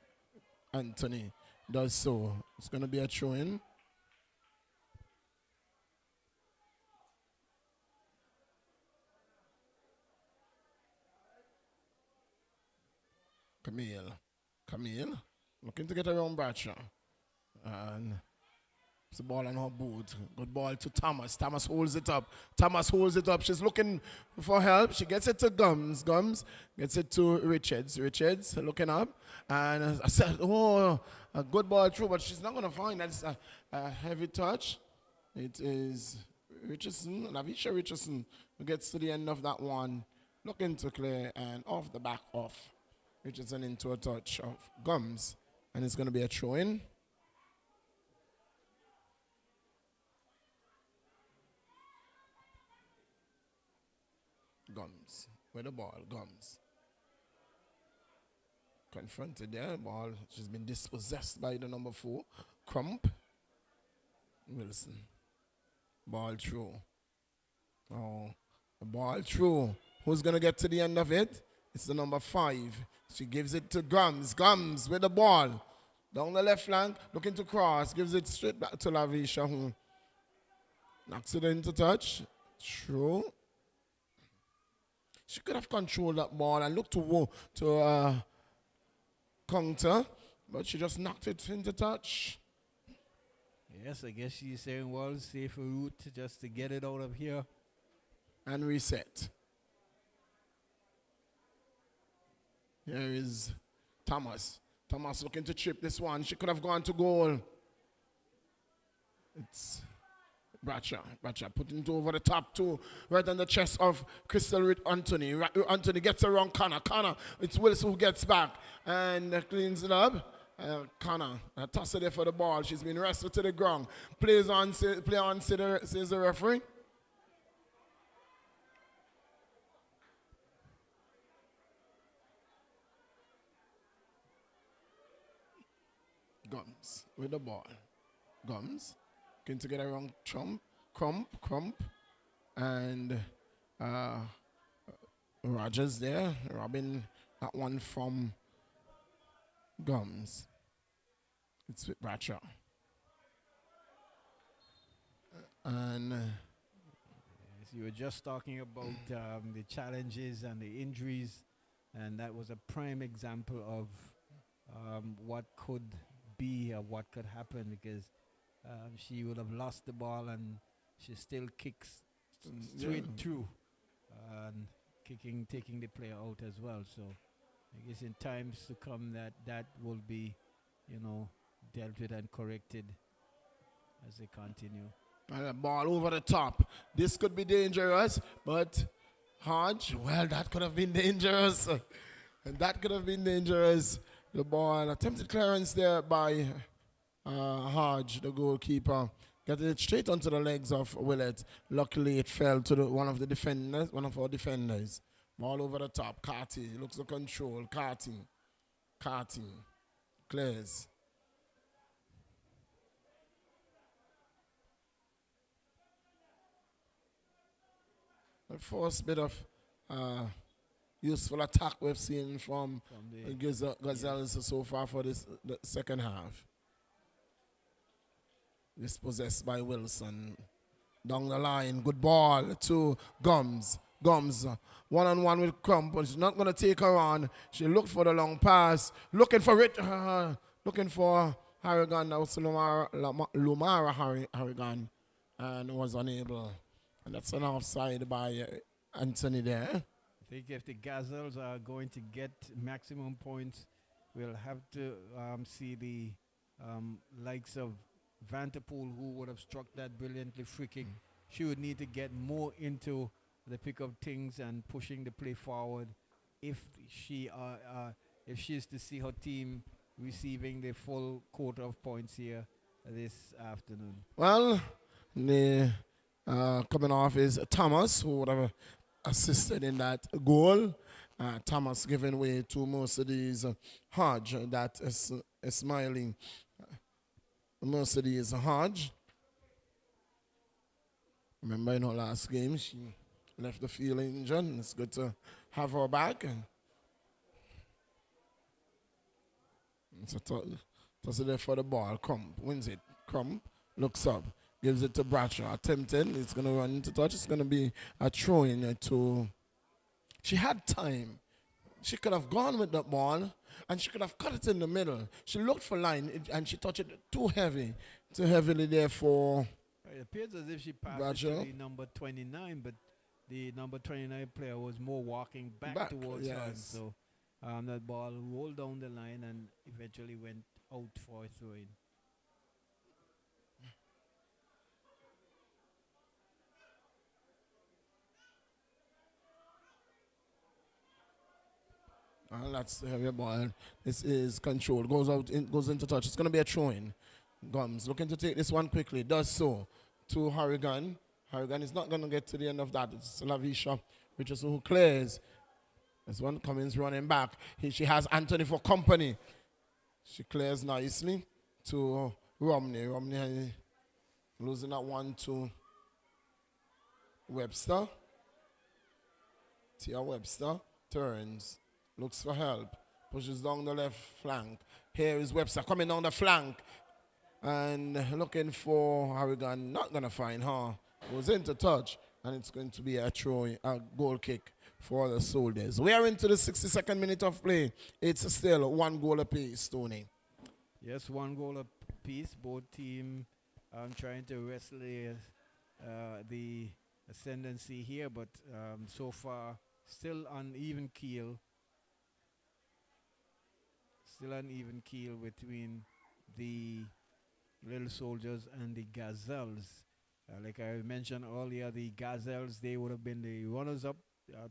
Anthony. Does so. It's going to be a throw-in. Camille looking to get around Bradshaw. And it's the ball on her boot. Good ball to Thomas. Thomas holds it up. She's looking for help. She gets it to Gums. Gums gets it to Richards. Richards looking up. And I said, oh, a good ball through, but she's not going to find. That's a heavy touch. It is Richardson, Lavisha Richardson, who gets to the end of that one. Looking to clear and off the back off. Richardson into a touch of Gums. And it's going to be a throw-in. Gums. Where the ball? Gums. Confronted there. Ball. She's been dispossessed by the number 4. Crump. Wilson. Ball through. Oh. The ball through. Who's going to get to the end of it? It's the number 5. She gives it to Gums. Gums with the ball. Down the left flank. Looking to cross. Gives it straight back to Lavisha. Who knocks it into touch. True. She could have controlled that ball and looked to counter, but she just knocked it into touch. Yes, I guess she's saying, well, safer route just to get it out of here. And reset. Here is Thomas. Thomas looking to chip this one. She could have gone to goal. It's Bradshaw putting it over the top too, right on the chest of Crystal Anthony. Anthony gets around Connor. It's Wilson who gets back and cleans it up. Connor, a tosser there for the ball. She's been wrestled to the ground. Play on, says the referee. Gums with the ball. Gums. Going to get around Crump, and Rogers there, robbing that one from Gums. It's with Bradshaw. And yes, you were just talking about the challenges and the injuries, and that was a prime example of what could be or what could happen, because she would have lost the ball and she still kicks straight through and taking the player out as well. So I guess in times to come that will be, dealt with and corrected as they continue. And a ball over the top. This could be dangerous, but Hodge, well, that could have been dangerous. And that could have been dangerous. The ball, attempted clearance there by Hodge, the goalkeeper, got it straight onto the legs of Willett. Luckily, it fell to one of our defenders. Ball over the top. Carty looks to control. Carty clears. The first bit of useful attack we've seen from the Gazelles so far for the second half. Dispossessed by Wilson. Down the line, good ball to Gums. Gums, one-on-one with Crump, but she's not going to take her on. She looked for the long pass, looking for Harrigan. That was Lumara Harrigan, and was unable. And that's an offside by Anthony there. I think if the Gazelles are going to get maximum points, we'll have to see the likes of Vanterpool, who would have struck that brilliantly free kick. She would need to get more into the pick of things and pushing the play forward if she is to see her team receiving the full quota of points here this afternoon. Well, the coming off is Thomas, who would have assisted in that goal, Thomas giving way to Mercedes Hodge. That is smiling. Mercedes Hodge. Remember in her last game, she left the field injured. It's good to have her back. So toss it there for the ball. Crump wins it. Crump looks up, gives it to Bradshaw. Attempting. It's going to run into touch. It's going to be a throw in to. She had time. She could have gone with the ball and she could have cut it in the middle. She looked for line and she touched it too heavily there for. It appears as if she passed it Bradshaw. to the number 29, but the number 29 player was more walking back towards her. Yes. So that ball rolled down the line and eventually went out for a throw in. That's the heavy ball. This is controlled. Goes out, goes into touch. It's going to be a throw-in. Gums looking to take this one quickly. Does so to Harrigan. Harrigan is not going to get to the end of that. It's Lavisha Richardson who clears. This one Cummins running back. She has Anthony for company. She clears nicely to Romney. Romney losing that one to Webster. Tia Webster turns. Looks for help. Pushes down the left flank. Here is Webster coming down the flank. And looking for Harrigan. Not going to find her. Goes into touch. And it's going to be a goal kick for the Soldiers. We are into the 62nd minute of play. It's still 1 goal apiece, Tony. Yes, 1 goal apiece. Both teams trying to wrestle the ascendancy here. But so far, still uneven keel. Still an even keel between the Little Soldiers and the Gazelles. Like I mentioned earlier, the Gazelles, they would have been the runners-up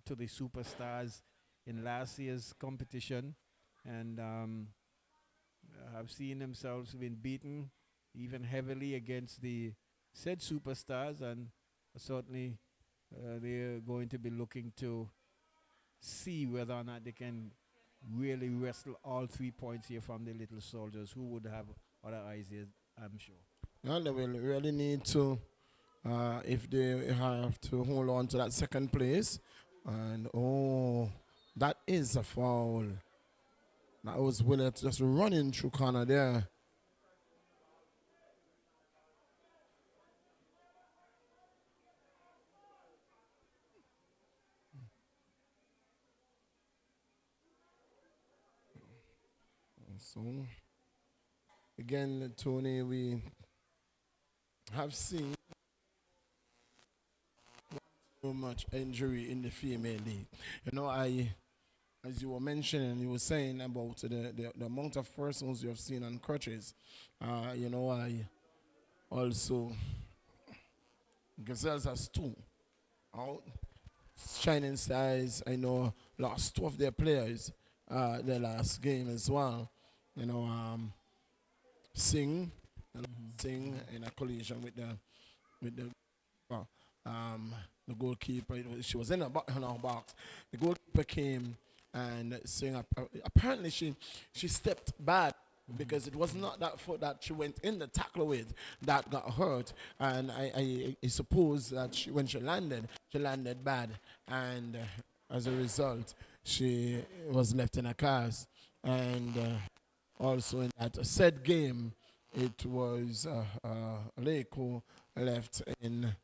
to the Superstars in last year's competition. And have seen themselves been beaten even heavily against the said Superstars. And certainly they're going to be looking to see whether or not they can really wrestle all 3 points here from the Little Soldiers, who would have other ideas, I'm sure. Yeah, they will really need to, if they have to hold on to that second place. And, that is a foul. That was Willett just running through corner there. So, again, Tony, we have seen so much injury in the female league. You know, as you were mentioning, you were saying about the amount of persons you have seen on crutches. You know, I also, Gazelles has 2 out. Shining Stars, I know, lost 2 of their players their last game as well. You know, Singh in a collision with the goalkeeper. She was in her box. The goalkeeper came and Singh apparently she stepped back because it was not that foot that she went in the tackle with that got hurt. And I suppose that when she landed bad, and as a result, she was left in a cast. And also in that said game, it was Lake who left in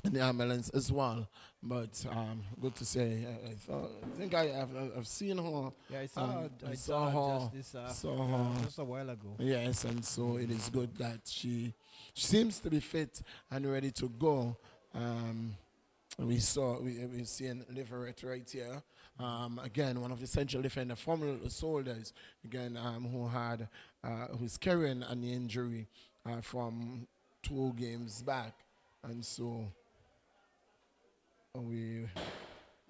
the ambulance as well. But good to say, I think I've seen her. Yeah, I saw her just a while ago. Yes, and so it is good that she seems to be fit and ready to go. We're seeing Liverett right here. Again, one of the central defenders from the Soldiers. Again, who's carrying an injury from 2 games back, and so we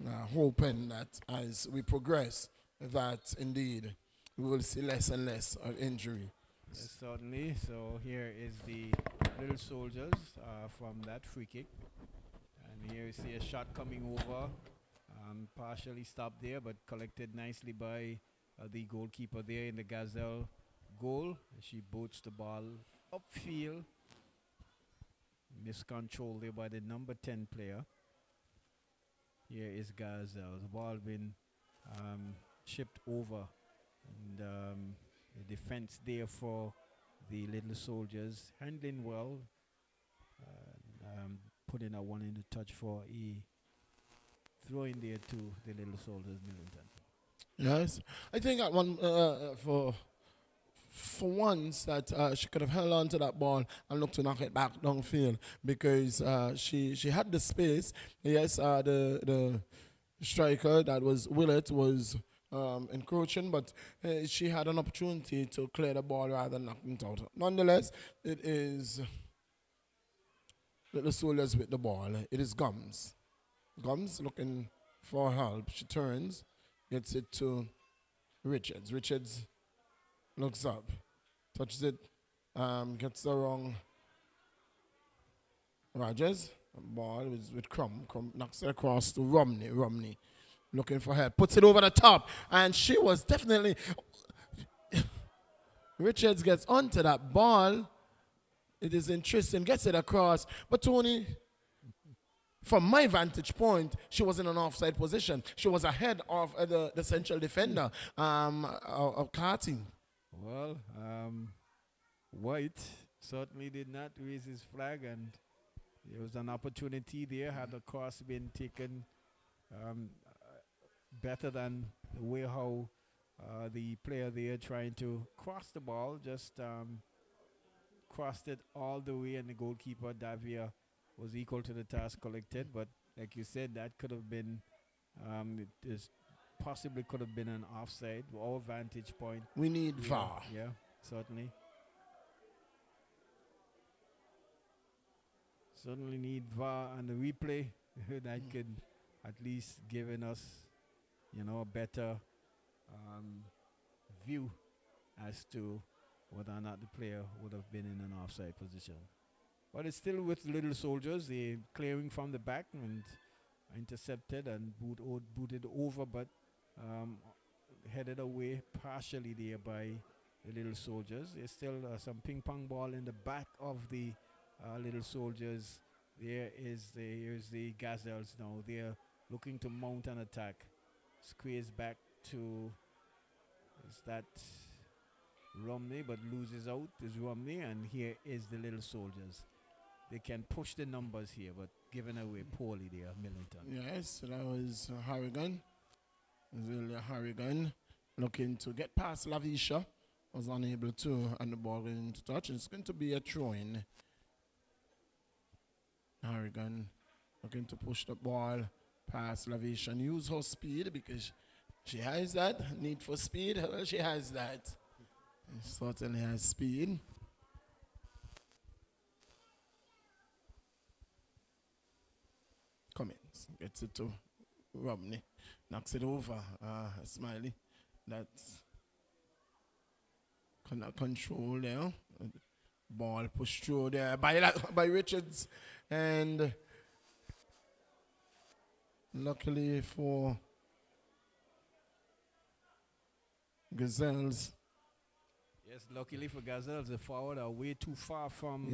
are hoping that as we progress, that indeed we will see less and less of injury. Yes, certainly. So here is the Little Soldiers from that free kick. And here you see a shot coming over. Partially stopped there, but collected nicely by the goalkeeper there in the Gazelle goal. She boots the ball upfield. Miscontrol there by the number 10 player. Here is Gazelle. The ball been chipped over. And the defense there for the Little Soldiers. Handling well. Putting a one in the touch for a throw in there to the Little Soldiers, Millington. Yes, I think that one for once that she could have held on to that ball and looked to knock it back downfield because she had the space. Yes, the striker that was Willett was encroaching, but she had an opportunity to clear the ball rather than knocking it out. Nonetheless, it is Little Soldiers with the ball. It is Gums. Gums looking for help. She turns, gets it to Richards. Richards looks up, touches it, gets the wrong Rogers. Ball is with Crumb. Crumb knocks it across to Romney. Romney looking for help. Puts it over the top. And she was definitely... Richards gets onto that ball. It is interesting. Gets it across. But Tony, from my vantage point, she was in an offside position. She was ahead of the central defender, of Carty. Well, White certainly did not raise his flag, and there was an opportunity there. Had the cross been taken better than the way how the player there trying to cross the ball, just crossed it all the way, and the goalkeeper, Davia, was equal to the task collected. But like you said, that could have been, possibly could have been an offside, our vantage point. We need VAR. Yeah, certainly. Certainly need VAR and the replay that could at least given us, a better view as to whether or not the player would have been in an offside position. But it's still with Little Soldiers. They're clearing from the back and intercepted and booted over, but headed away partially there by the Little Soldiers. There's still some ping pong ball in the back of the Little Soldiers. Here's the Gazelles now. They're looking to mount an attack. Squeeze back to, is that Romney, but loses out is Romney, and here is the Little Soldiers. They can push the numbers here, but given away poorly there, Millington. Yes, that was Harrigan. Zelia Harrigan looking to get past Lavisha. Was unable to, and the ball going into touch. It's going to be a throw-in. Harrigan looking to push the ball past Lavisha and use her speed because she has that need for speed. Well, she has that. She certainly has speed. Cummins gets it to Romney. Knocks it over. Smiley. That's control there. Ball pushed through there by Richards. And luckily for Gazelles. Yes, luckily for Gazelles, the forward are way too far from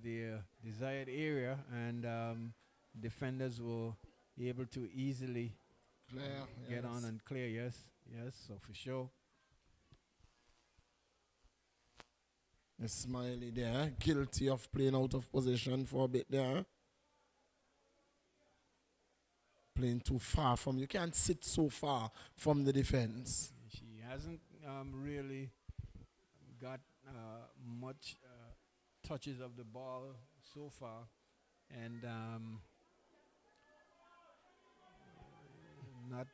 the desired area, and defenders were able to easily get on and clear. Yes, so for sure. The Smiley there, guilty of playing out of position for a bit there. Playing too far from, you can't sit so far from the defense. She hasn't really got much touches of the ball so far, and not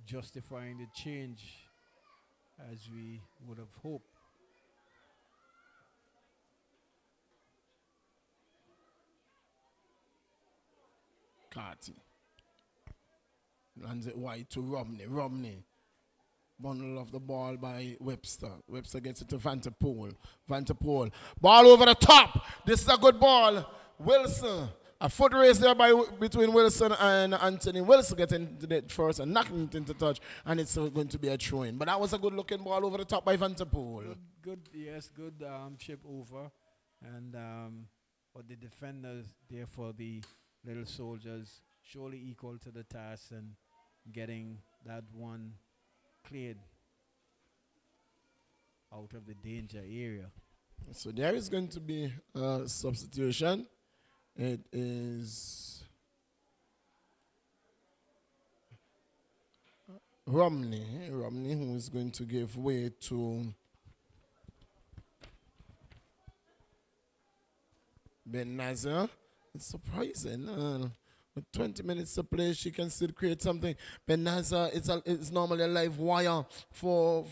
justifying the change as we would have hoped. Carty lands it wide to Romney. Romney bundle of the ball by Webster. Webster gets it to Vanterpool. Vanterpool. Ball over the top. This is a good ball. Wilson A foot race there between Wilson and Anthony. Wilson getting to it first and knocking it into touch, and it's going to be a throw-in. But that was a good-looking ball over the top by Van der Poel. Good chip over, and but the defenders there for the little soldiers surely equal to the task and getting that one cleared out of the danger area. So there is going to be a substitution. It is Romney who is going to give way to Ben Nazar. It's surprising. With 20 minutes to play, she can still create something. Ben Nazar, it's normally a live wire for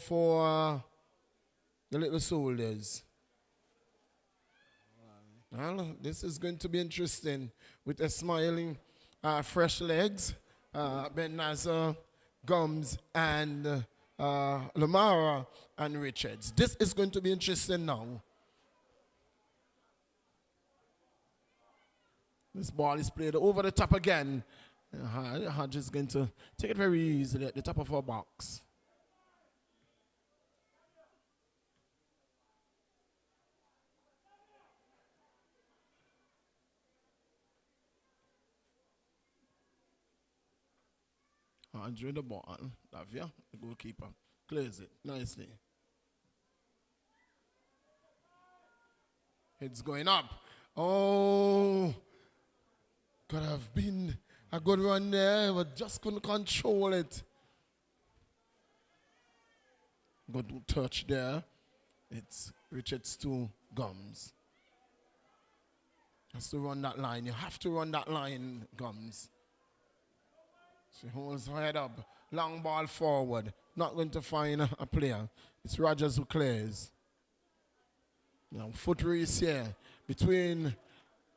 the little soldiers. Well, this is going to be interesting with a smiling, fresh legs. Ben Nazar, Gums, and Lamara and Richards. This is going to be interesting now. This ball is played over the top again. Hodge is going to take it very easily at the top of our box. Andre the ball. Davia, the goalkeeper, clears it nicely. It's going up. Oh, could have been a good run there, but just couldn't control it. Good touch there. It's Richards to Gums. Has to run that line. You have to run that line, Gums. She holds her head up. Long ball forward. Not going to find a player. It's Rogers who clears. Now foot race here between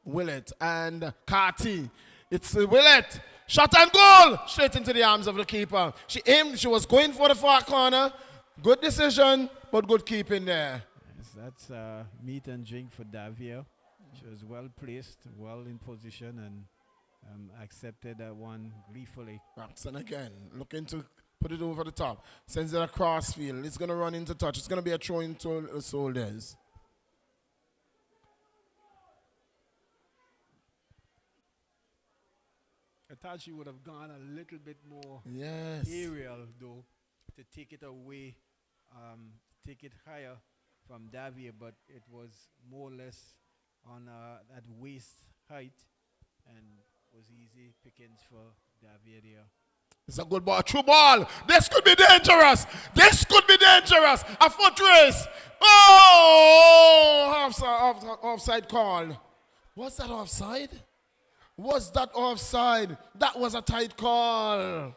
Willett and Carty. It's Willett. Shot and goal! Straight into the arms of the keeper. She aimed. She was going for the far corner. Good decision, but good keeping there. Yes, that's meat and drink for Davia. She was well placed, well in position, and accepted that one gleefully. Braxton again, looking to put it over the top. Sends it across field. It's going to run into touch. It's going to be a throw into the soldiers. I thought she would have gone a little bit more Yes. aerial, though, to take it away, take it higher from Davia, but it was more or less on at waist height and was easy pickings for Davia there. It's a good ball. True ball. This could be dangerous. This could be dangerous. A foot race. Oh! Offside call. Was that offside? Was that offside? That was a tight call.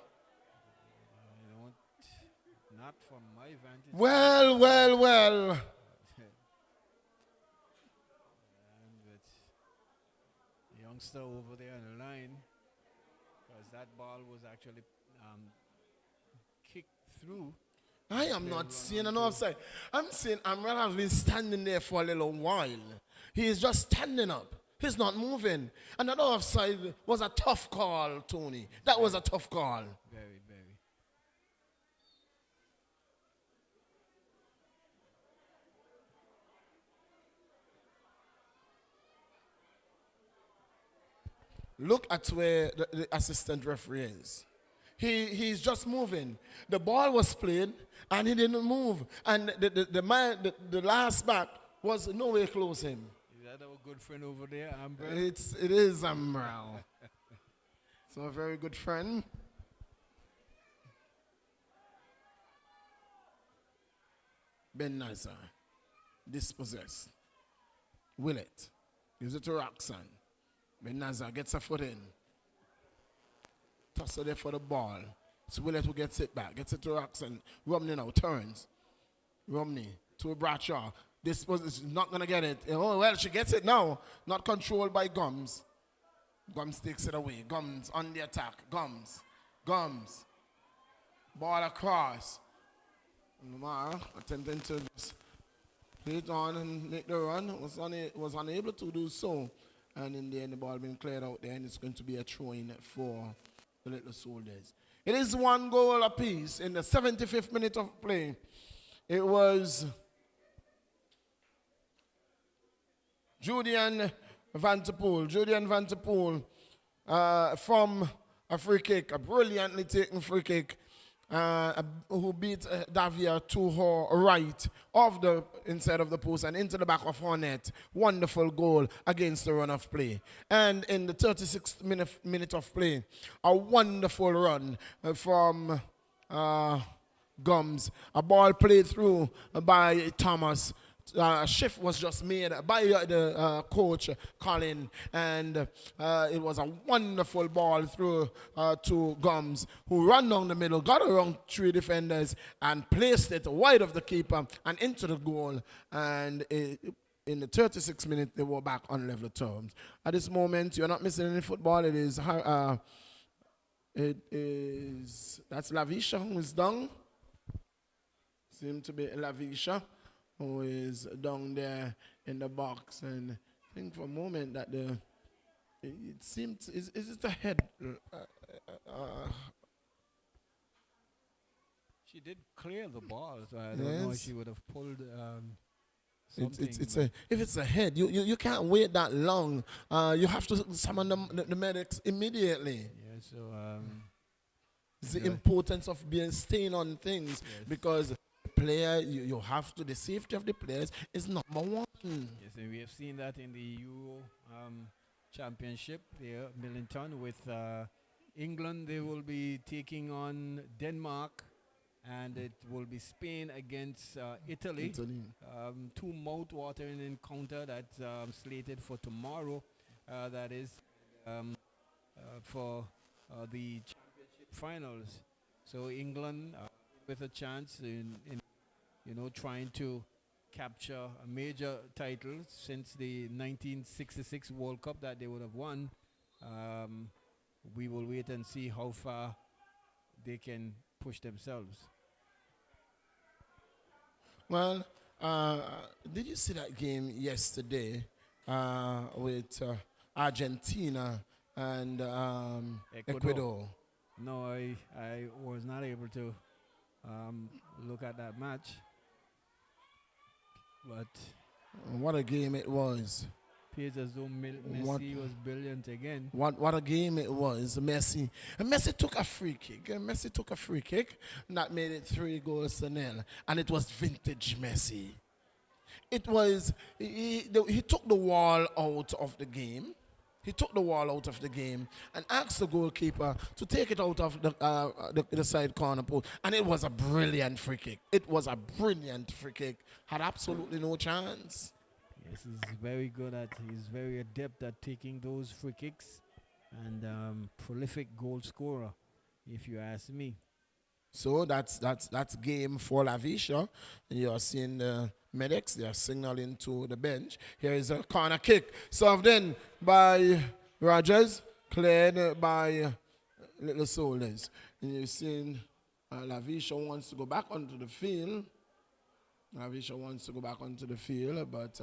Not from my vantage. Well. And with the youngster over there on the line, because that ball was actually kicked through. I am not seeing an offside. I'm seeing Amran has been standing there for a little while. He is just standing up. He's not moving. And that offside was a tough call, Tony. That was a tough call. Very, very. Look at where the assistant referee is. He's just moving. The ball was played and he didn't move. And the last back was nowhere close him. Is that our good friend over there, Amber? It is Amral. So a very good friend. Ben Nazar. Dispossessed. Willett. Gives it to Roxanne. Ben Nazar gets a foot in. Tosses there for the ball. It's Willett who gets it back. Gets it to Roxanne. Romney now turns. Romney to Bradshaw. This was not going to get it. Oh, well, she gets it now. Not controlled by Gums. Gums takes it away. Gums on the attack. Gums. Ball across. Lamar attempting to just play it on and make the run. Was unable to do so. And in the end, the ball been cleared out there, and it's going to be a throw-in for the Little Soldiers. It is 1 goal apiece in the 75th minute of play. It was Julian Van der Poel from a free kick, a brilliantly taken free kick, who beat Davia to her right of the inside of the post and into the back of her net. Wonderful goal against the run of play. And in the 36th minute of play, a wonderful run from Gums. A ball played through by Thomas. A shift was just made by the coach, Colin, and it was a wonderful ball through to Gums, who ran down the middle, got around 3 defenders, and placed it wide of the keeper and into the goal. And in the 36th minute, they were back on level terms. At this moment, you're not missing any football. That's Lavisha who is down. Seems to be Lavisha who is down there in the box, and I think for a moment that it seemed, is it a head? She did clear the ball, so I don't know if she would have pulled something. If it's a head, you can't wait that long. You have to summon the medics immediately. Yeah, so it's the importance of staying on things, because player, you have to, the safety of the players is number one. Yes, and we have seen that in the Euro Championship there, Millington, with England. They will be taking on Denmark, and it will be Spain against Italy. Two mouth-watering encounter that's slated for tomorrow. That is for the championship finals. So England with a chance in trying to capture a major title since the 1966 World Cup that they would have won. We will wait and see how far they can push themselves. Well, did you see that game yesterday with Argentina and Ecuador? No, I was not able to look at that match. But what a game it was. Appears as though Messi was brilliant again. What a game it was. Messi took a free kick. That made it 3-0. And it was vintage Messi. It was, he took the wall out of the game. He took the wall out of the game and asked the goalkeeper to take it out of the side corner post. And it was a brilliant free kick. Had absolutely no chance. Yes, he's very good he's very adept at taking those free kicks, and prolific goal scorer, if you ask me. So that's game for Lavisha. You're seeing the medics. They are signaling to the bench. Here is a corner kick. Served in by Rogers. Cleared by Little Soldiers. And you're seeing Lavisha wants to go back onto the field. But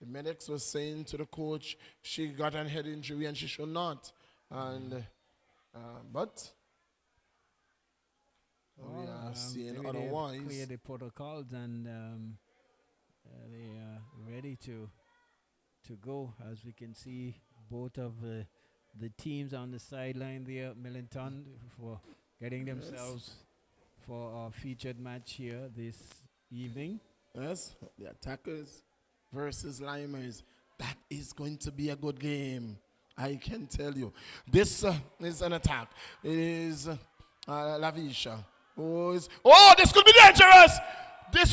the medics was saying to the coach she got a head injury and she should not. And but we are seeing otherwise. Clear the protocols, and they are ready to go. As we can see, both of the teams on the sideline there, Millington, for getting themselves for a featured match here this evening. Yes, the attackers versus Limers. That is going to be a good game. I can tell you. This is an attack. It is Lavisha. This could be dangerous. It's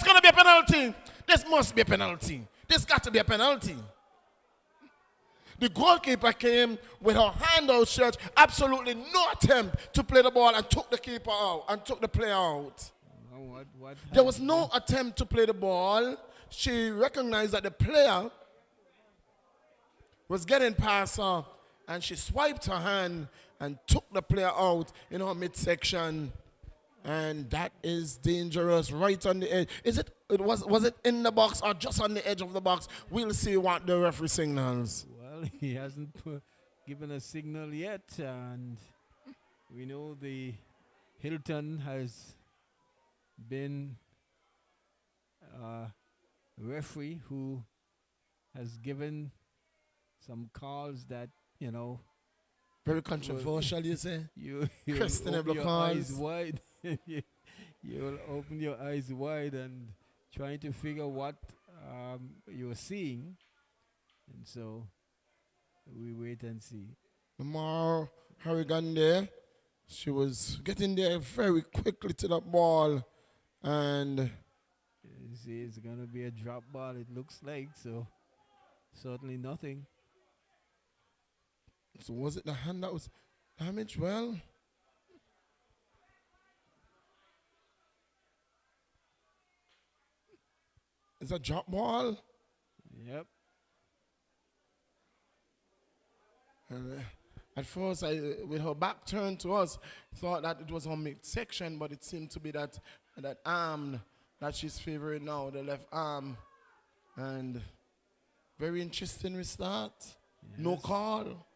going to be a penalty. This must be a penalty. This got to be a penalty. The goalkeeper came with her hand outstretched, absolutely no attempt to play the ball, and took the keeper out and took the player out. There was no attempt to play the ball. She recognized that the player was getting past her, and she swiped her hand and took the player out in her midsection. And that is dangerous, right on the edge. Is it Was it in the box or just on the edge of the box? We'll see what the referee signals. Well, he hasn't given a signal yet, and we know the Hilton has been a referee who has given some calls that, you know, Very controversial, you say? you'll Questionable open your eyes calls. wide. You'll open your eyes wide and trying to figure what you're seeing. And so we wait and see. Lamar Harrigan there. She was getting there very quickly to that ball. And You see, it's going to be a drop ball, it looks like. So certainly nothing. so was it the hand that was damaged? Well, it's a drop ball. Yep. And, at first, with her back turned to us, thought that it was her midsection, but it seemed to be that arm that she's favoring now, the left arm. And very interesting restart. No Yes. call.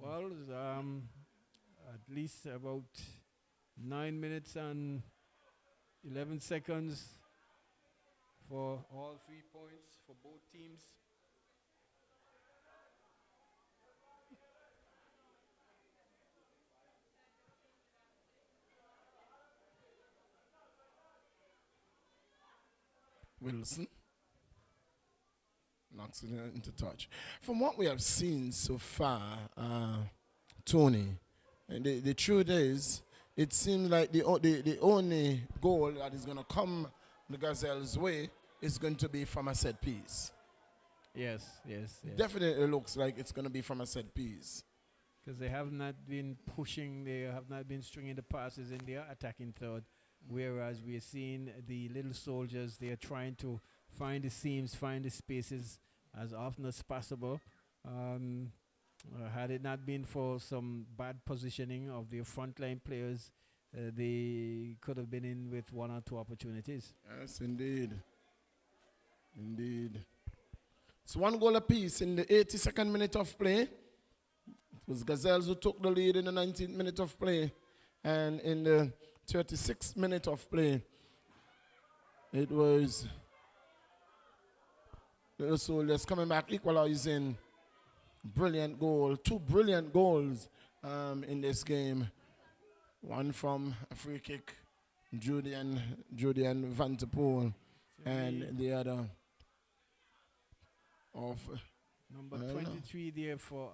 Well, at least about 9 minutes and 11 seconds for all 3 points for both teams. Wilson knocks it into touch. From what we have seen so far, Tony, and the truth is, it seems like the only goal that is going to come the Gazelles' way is going to be from a set piece. Yes, yes, yes. Definitely looks like it's going to be from a set piece. Because they have not been pushing, they have not been stringing the passes in their attacking third. Whereas we are seeing the little soldiers, they are trying to find the seams, find the spaces as often as possible. Had it not been for some bad positioning of their frontline players, they could have been in with 1 or 2 opportunities. Yes, indeed. Indeed. It's 1 goal apiece in the 82nd minute of play. It was Gazelles who took the lead in the 19th minute of play. And in the 36th minute of play, it was the Soldiers coming back, equalizing. Brilliant goal. 2 brilliant goals in this game. One from a free kick, Julian Van der Poel, and the other of Number 23 there for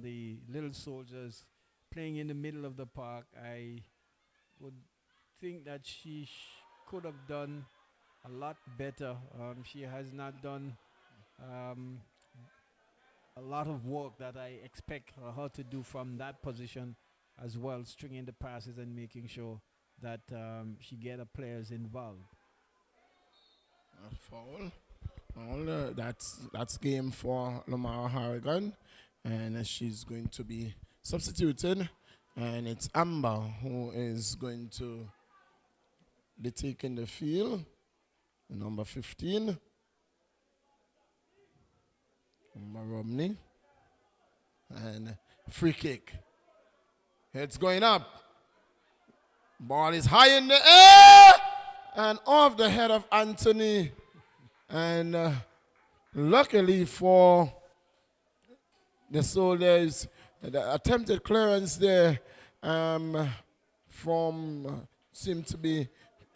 the Little Soldiers playing in the middle of the park. I would think that she could have done a lot better. She has not done a lot of work that I expect her to do from that position as well, stringing the passes and making sure that she get her players involved. a foul. That's game for Lamar Harrigan, and she's going to be substituted, and it's Amber who is going to be taking the field. Number 15, Amber Romney, and free kick. It's going up. Ball is high in the air and off the head of Anthony. And luckily for the Soldiers, the attempted clearance there from seemed to be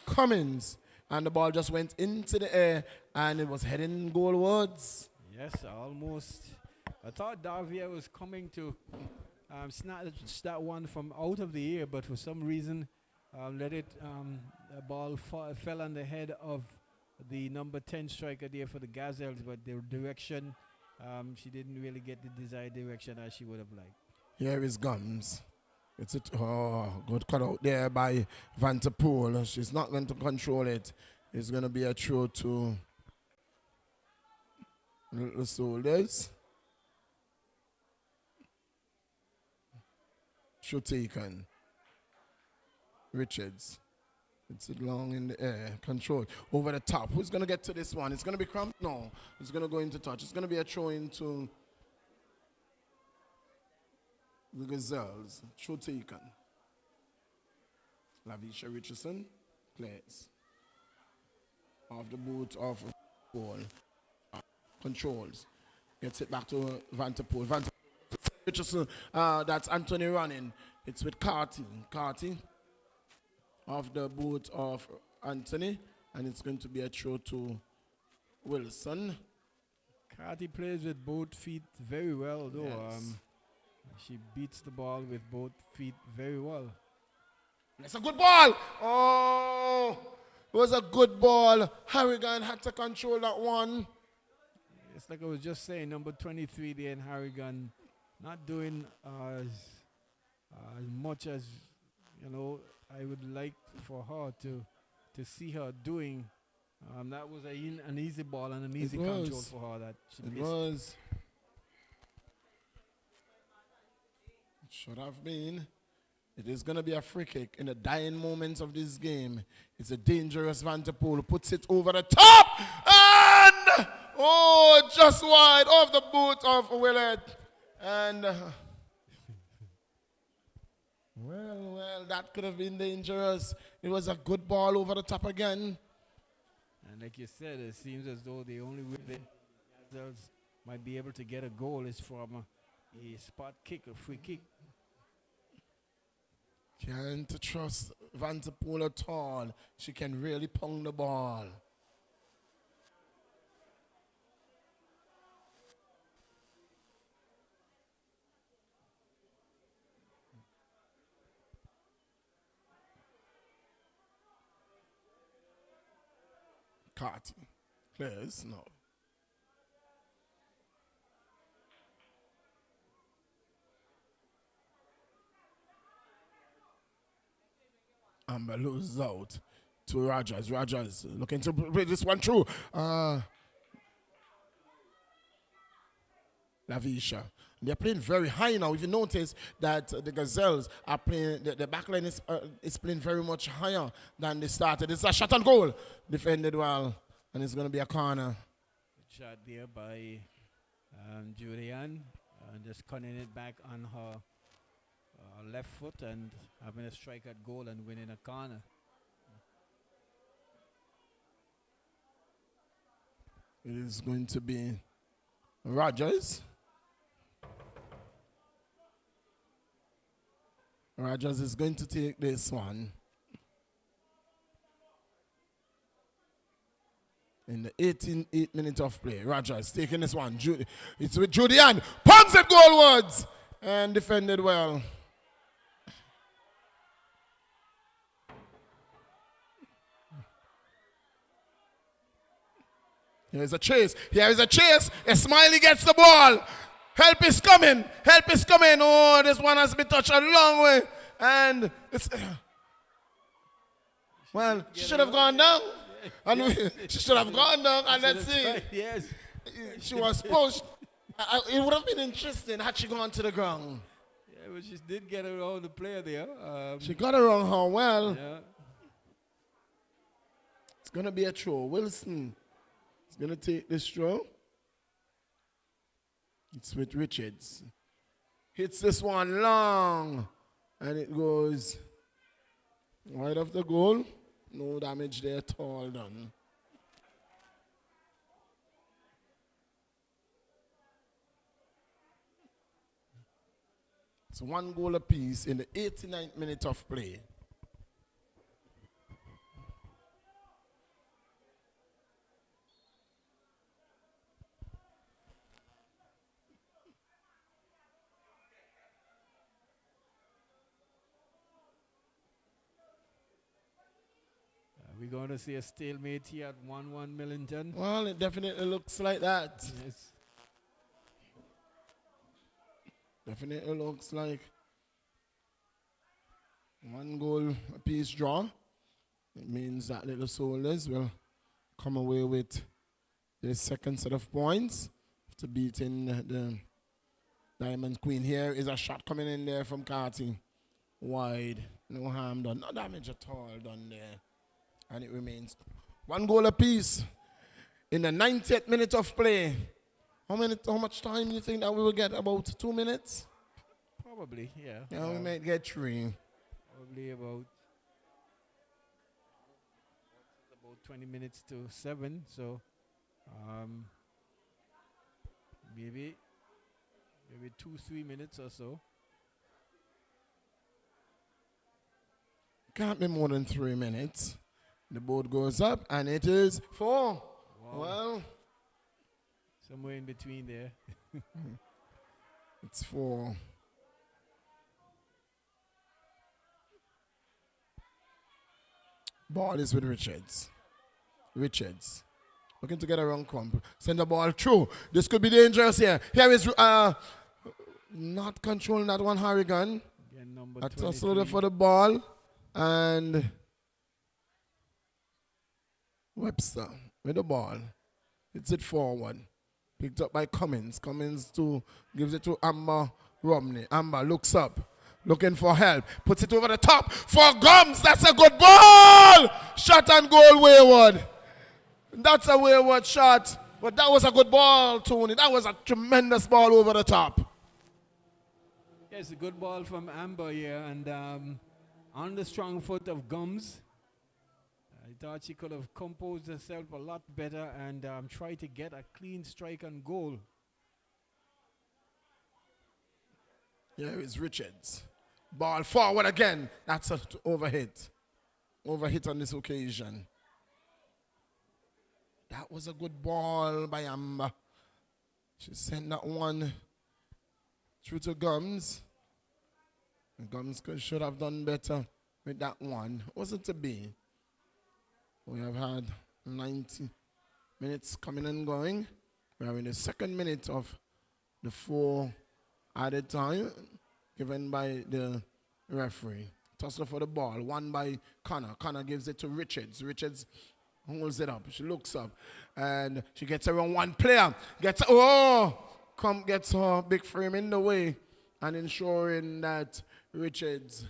Cummins, and the ball just went into the air and it was heading goalwards. Yes, almost. I thought Davia was coming to snatch that one from out of the air, but for some reason, the ball fell on the head of the number 10 striker there for the Gazelles, but the direction, she didn't really get the desired direction as she would have liked. Here is Gums. It's a good cut out there by Van der Poel. She's not going to control it. It's going to be a throw to the Soldiers. Should taken. Richards. It's long in the air. Control. Over the top. Who's going to get to this one? It's going to be Crump? No. It's going to go into touch. It's going to be a throw into the Gazelles. Should taken. Lavisha Richardson plays. Off the boot of ball. Controls. Gets it back to Vanterpool. Richardson, that's Anthony running. It's with Carty. Carty off the boot of Anthony, and it's going to be a throw to Wilson. Carty plays with both feet very well, though. Yes. She beats the ball with both feet very well. It's a good ball. Oh, it was a good ball. Harrigan had to control that one. It's like I was just saying, number 23 there in Harrigan, not doing as much as, I would like for her to see her doing. That was an easy ball and an easy control for her that she missed. It was. It should have been. It is going to be a free kick in the dying moments of this game. It's a dangerous Vanterpool who puts it over the top. And, just wide off the boot of Willett. And, well, that could have been dangerous. It was a good ball over the top again. And like you said, it seems as though the only way the Gazelles might be able to get a goal is from a spot kick, a free kick. Can't trust Vanterpool at all. She can really pound the ball. Carty. Clears? No. Amber loses out to Rogers. Rogers looking to bring this one through. Lavisha. They're playing very high now. If you notice that the Gazelles are playing, the back line is playing very much higher than they started. It's a shot on goal. Defended well, and it's going to be a corner. Good shot there by Julianne, just cutting it back on her left foot and having a strike at goal and winning a corner. It is going to be Rogers. Rogers is going to take this one. In the 18th minute of play, Rogers taking this one. It's with Julianne. Punts it goalwards and defended well. Here's a chase. Here is a chase. A Smiley gets the ball. Help is coming. Help is coming. Oh, this one has been touched a long way. And it's... Well, she should have gone down. And she should have gone down. And let's see. Yes. She was pushed. It would have been interesting had she gone to the ground. Yeah, but she did get around the player there. She got around her well. Yeah. It's going to be a throw. Wilson is going to take this throw. It's with Richards. Hits this one long. And it goes wide of the goal. No damage there at all done. It's 1 goal apiece in the 89th minute of play. We're going to see a stalemate here at 1-1 Millington. Well, it definitely looks like that. Yes. Definitely looks like 1 goal apiece draw. It means that Little Soldiers will come away with the second set of points after beating the Diamond Queen. Here is a shot coming in there from Carty. wide. No harm done. No damage at all done there. And it remains 1 goal apiece in the 90th minute of play. How much time do you think that we will get? About 2 minutes? Probably, yeah. Yeah, we might get 3. Probably about 20 minutes to 7. So maybe 2-3 minutes or so. Can't be more than 3 minutes. The board goes up and it is 4. Wow. Well, Somewhere in between there. it's 4. Ball is with Richards. Looking to get around Crump. Send the ball through. This could be dangerous here. Here is not controlling that one, Harrigan. Again, number A 23. tussle for the ball. And Webster with the ball. Hits it forward. Picked up by Cummins. Cummins gives it to Amber Romney. Amber looks up. Looking for help. Puts it over the top for Gums. That's a good ball. Shot and goal wayward. That's a wayward shot. But that was a good ball, Tony. That was a tremendous ball over the top. Yes, a good ball from Amber here. And on the strong foot of Gums. I thought she could have composed herself a lot better and tried to get a clean strike on goal. Here is Richards. Ball forward again. That's an overhit. Overhit on this occasion. That was a good ball by Amber. She sent that one through to Gums. And Gums should have done better with that one. Wasn't to be. We have had 90 minutes coming and going. We are in the 2nd minute of the 4 added time given by the referee. Tussle for the ball. One by Connor. Connor gives it to Richards. Richards holds it up. She looks up. And she gets around one player. Gets her big frame in the way. And ensuring that Richards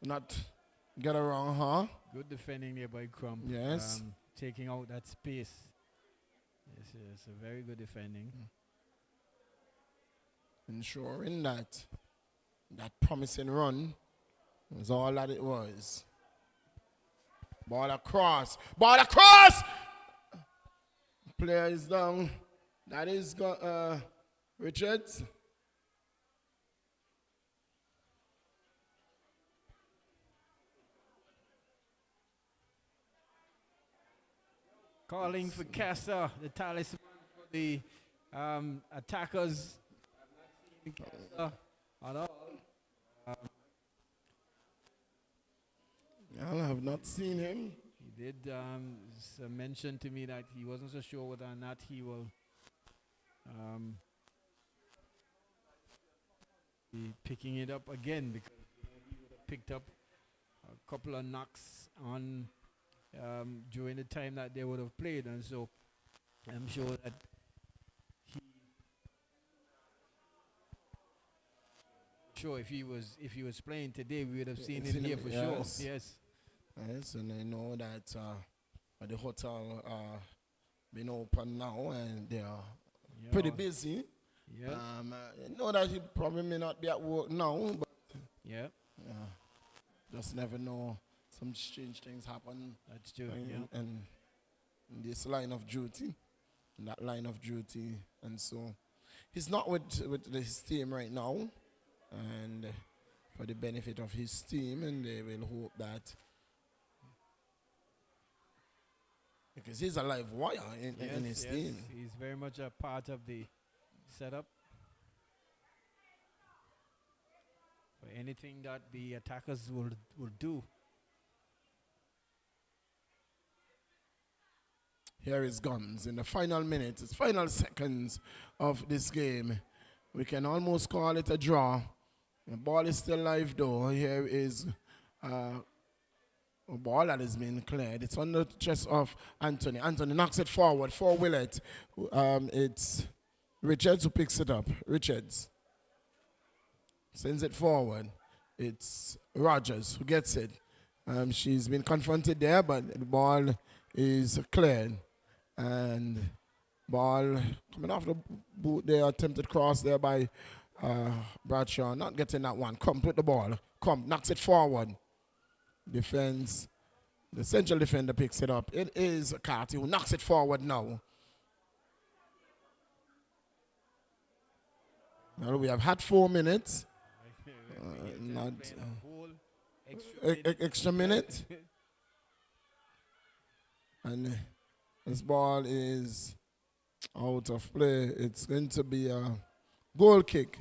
not get around her. Good defending there by Crump. Yes. Taking out that space. Yes, a very good defending. Ensuring that promising run was all that it was. Ball across. Player is down. That is Richards. Calling for Casa, the talisman for the attackers. I'm not seeing Casa at all. I have not seen him. He did mention to me that he wasn't so sure whether or not he will be picking it up again, because he would have picked up a couple of knocks on during the time that they would have played, and so I'm sure that if he was playing today, we would have seen him here for sure. Yes. Yes, and I know that the hotel been open now and they are pretty busy. Yeah. I know that he probably may not be at work now, but just never know. Some strange things happen. That's true. In this line of duty, in that line of duty, and so he's not with his team right now, and for the benefit of his team, and they will hope that, because he's a live wire in his team. He's very much a part of the setup. For anything that the attackers will do. Here is Guns in the final minutes, it's final seconds of this game. We can almost call it a draw. The ball is still live though. Here is a ball that has been cleared. It's on the chest of Anthony. Anthony knocks it forward for Willett. It's Richards who picks it up. Richards sends it forward. it's Rogers who gets it. She's been confronted there, but the ball is cleared. And ball coming off the boot there, attempted cross there by Bradshaw. Not getting that one. Come with the ball. Come, knocks it forward. Defense. The central defender picks it up. It is Carty who knocks it forward now. Now we have had 4 minutes. Not extra minute. And this ball is out of play. It's going to be a goal kick.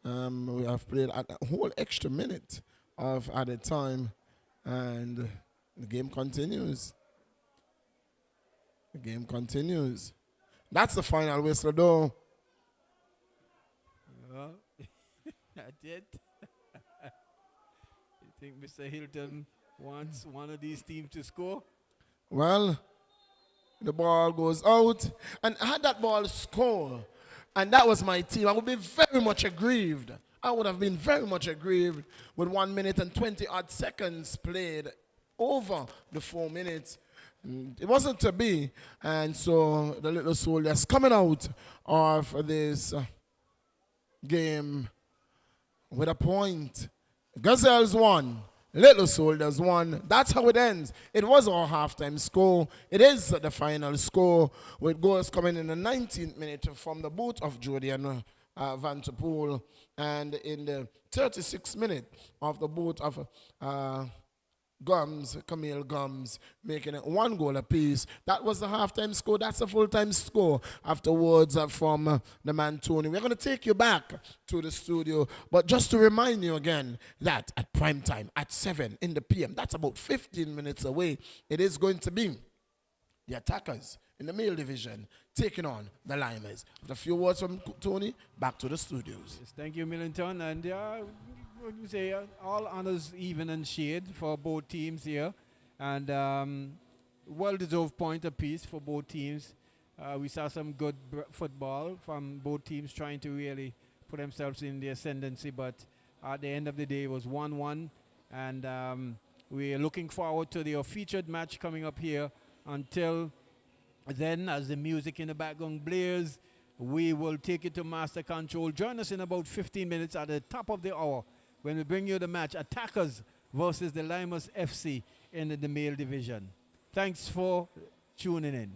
We have played a whole extra minute of added time, and the game continues. The game continues. That's the final whistle, though. Well, not yet. You think Mr. Hilton wants one of these teams to score? Well, the ball goes out, and had that ball score, and that was my team, I would be very much aggrieved. I would have been very much aggrieved with 1 minute and 20 odd seconds played over the 4 minutes. It wasn't to be, and so the little soldiers coming out of this game with a point. Gazelles won. Little Soldiers won. That's how it ends. It was our halftime score. It is the final score, with goals coming in the 19th minute from the boot of Julian Van der Poel, and in the 36th minute of the boot of Camille Gums, making it 1 goal apiece. That was the halftime score. That's the full-time score afterwards from the man Tony. We're going to take you back to the studio, but just to remind you again that at prime time, at 7 in the PM, that's about 15 minutes away, it is going to be the Attackers in the male division taking on the Limers. With a few words from Tony, back to the studios. Yes, thank you, Millington. And what do you say? All honors even and shade for both teams here, and well-deserved point apiece for both teams. We saw some good football from both teams trying to really put themselves in the ascendancy, but at the end of the day, it was 1-1, and we're looking forward to the featured match coming up here. Until then, as the music in the background blares, we will take it to Master Control. Join us in about 15 minutes at the top of the hour when we bring you the match, Attackers versus the Limers FC in the male division. Thanks for tuning in.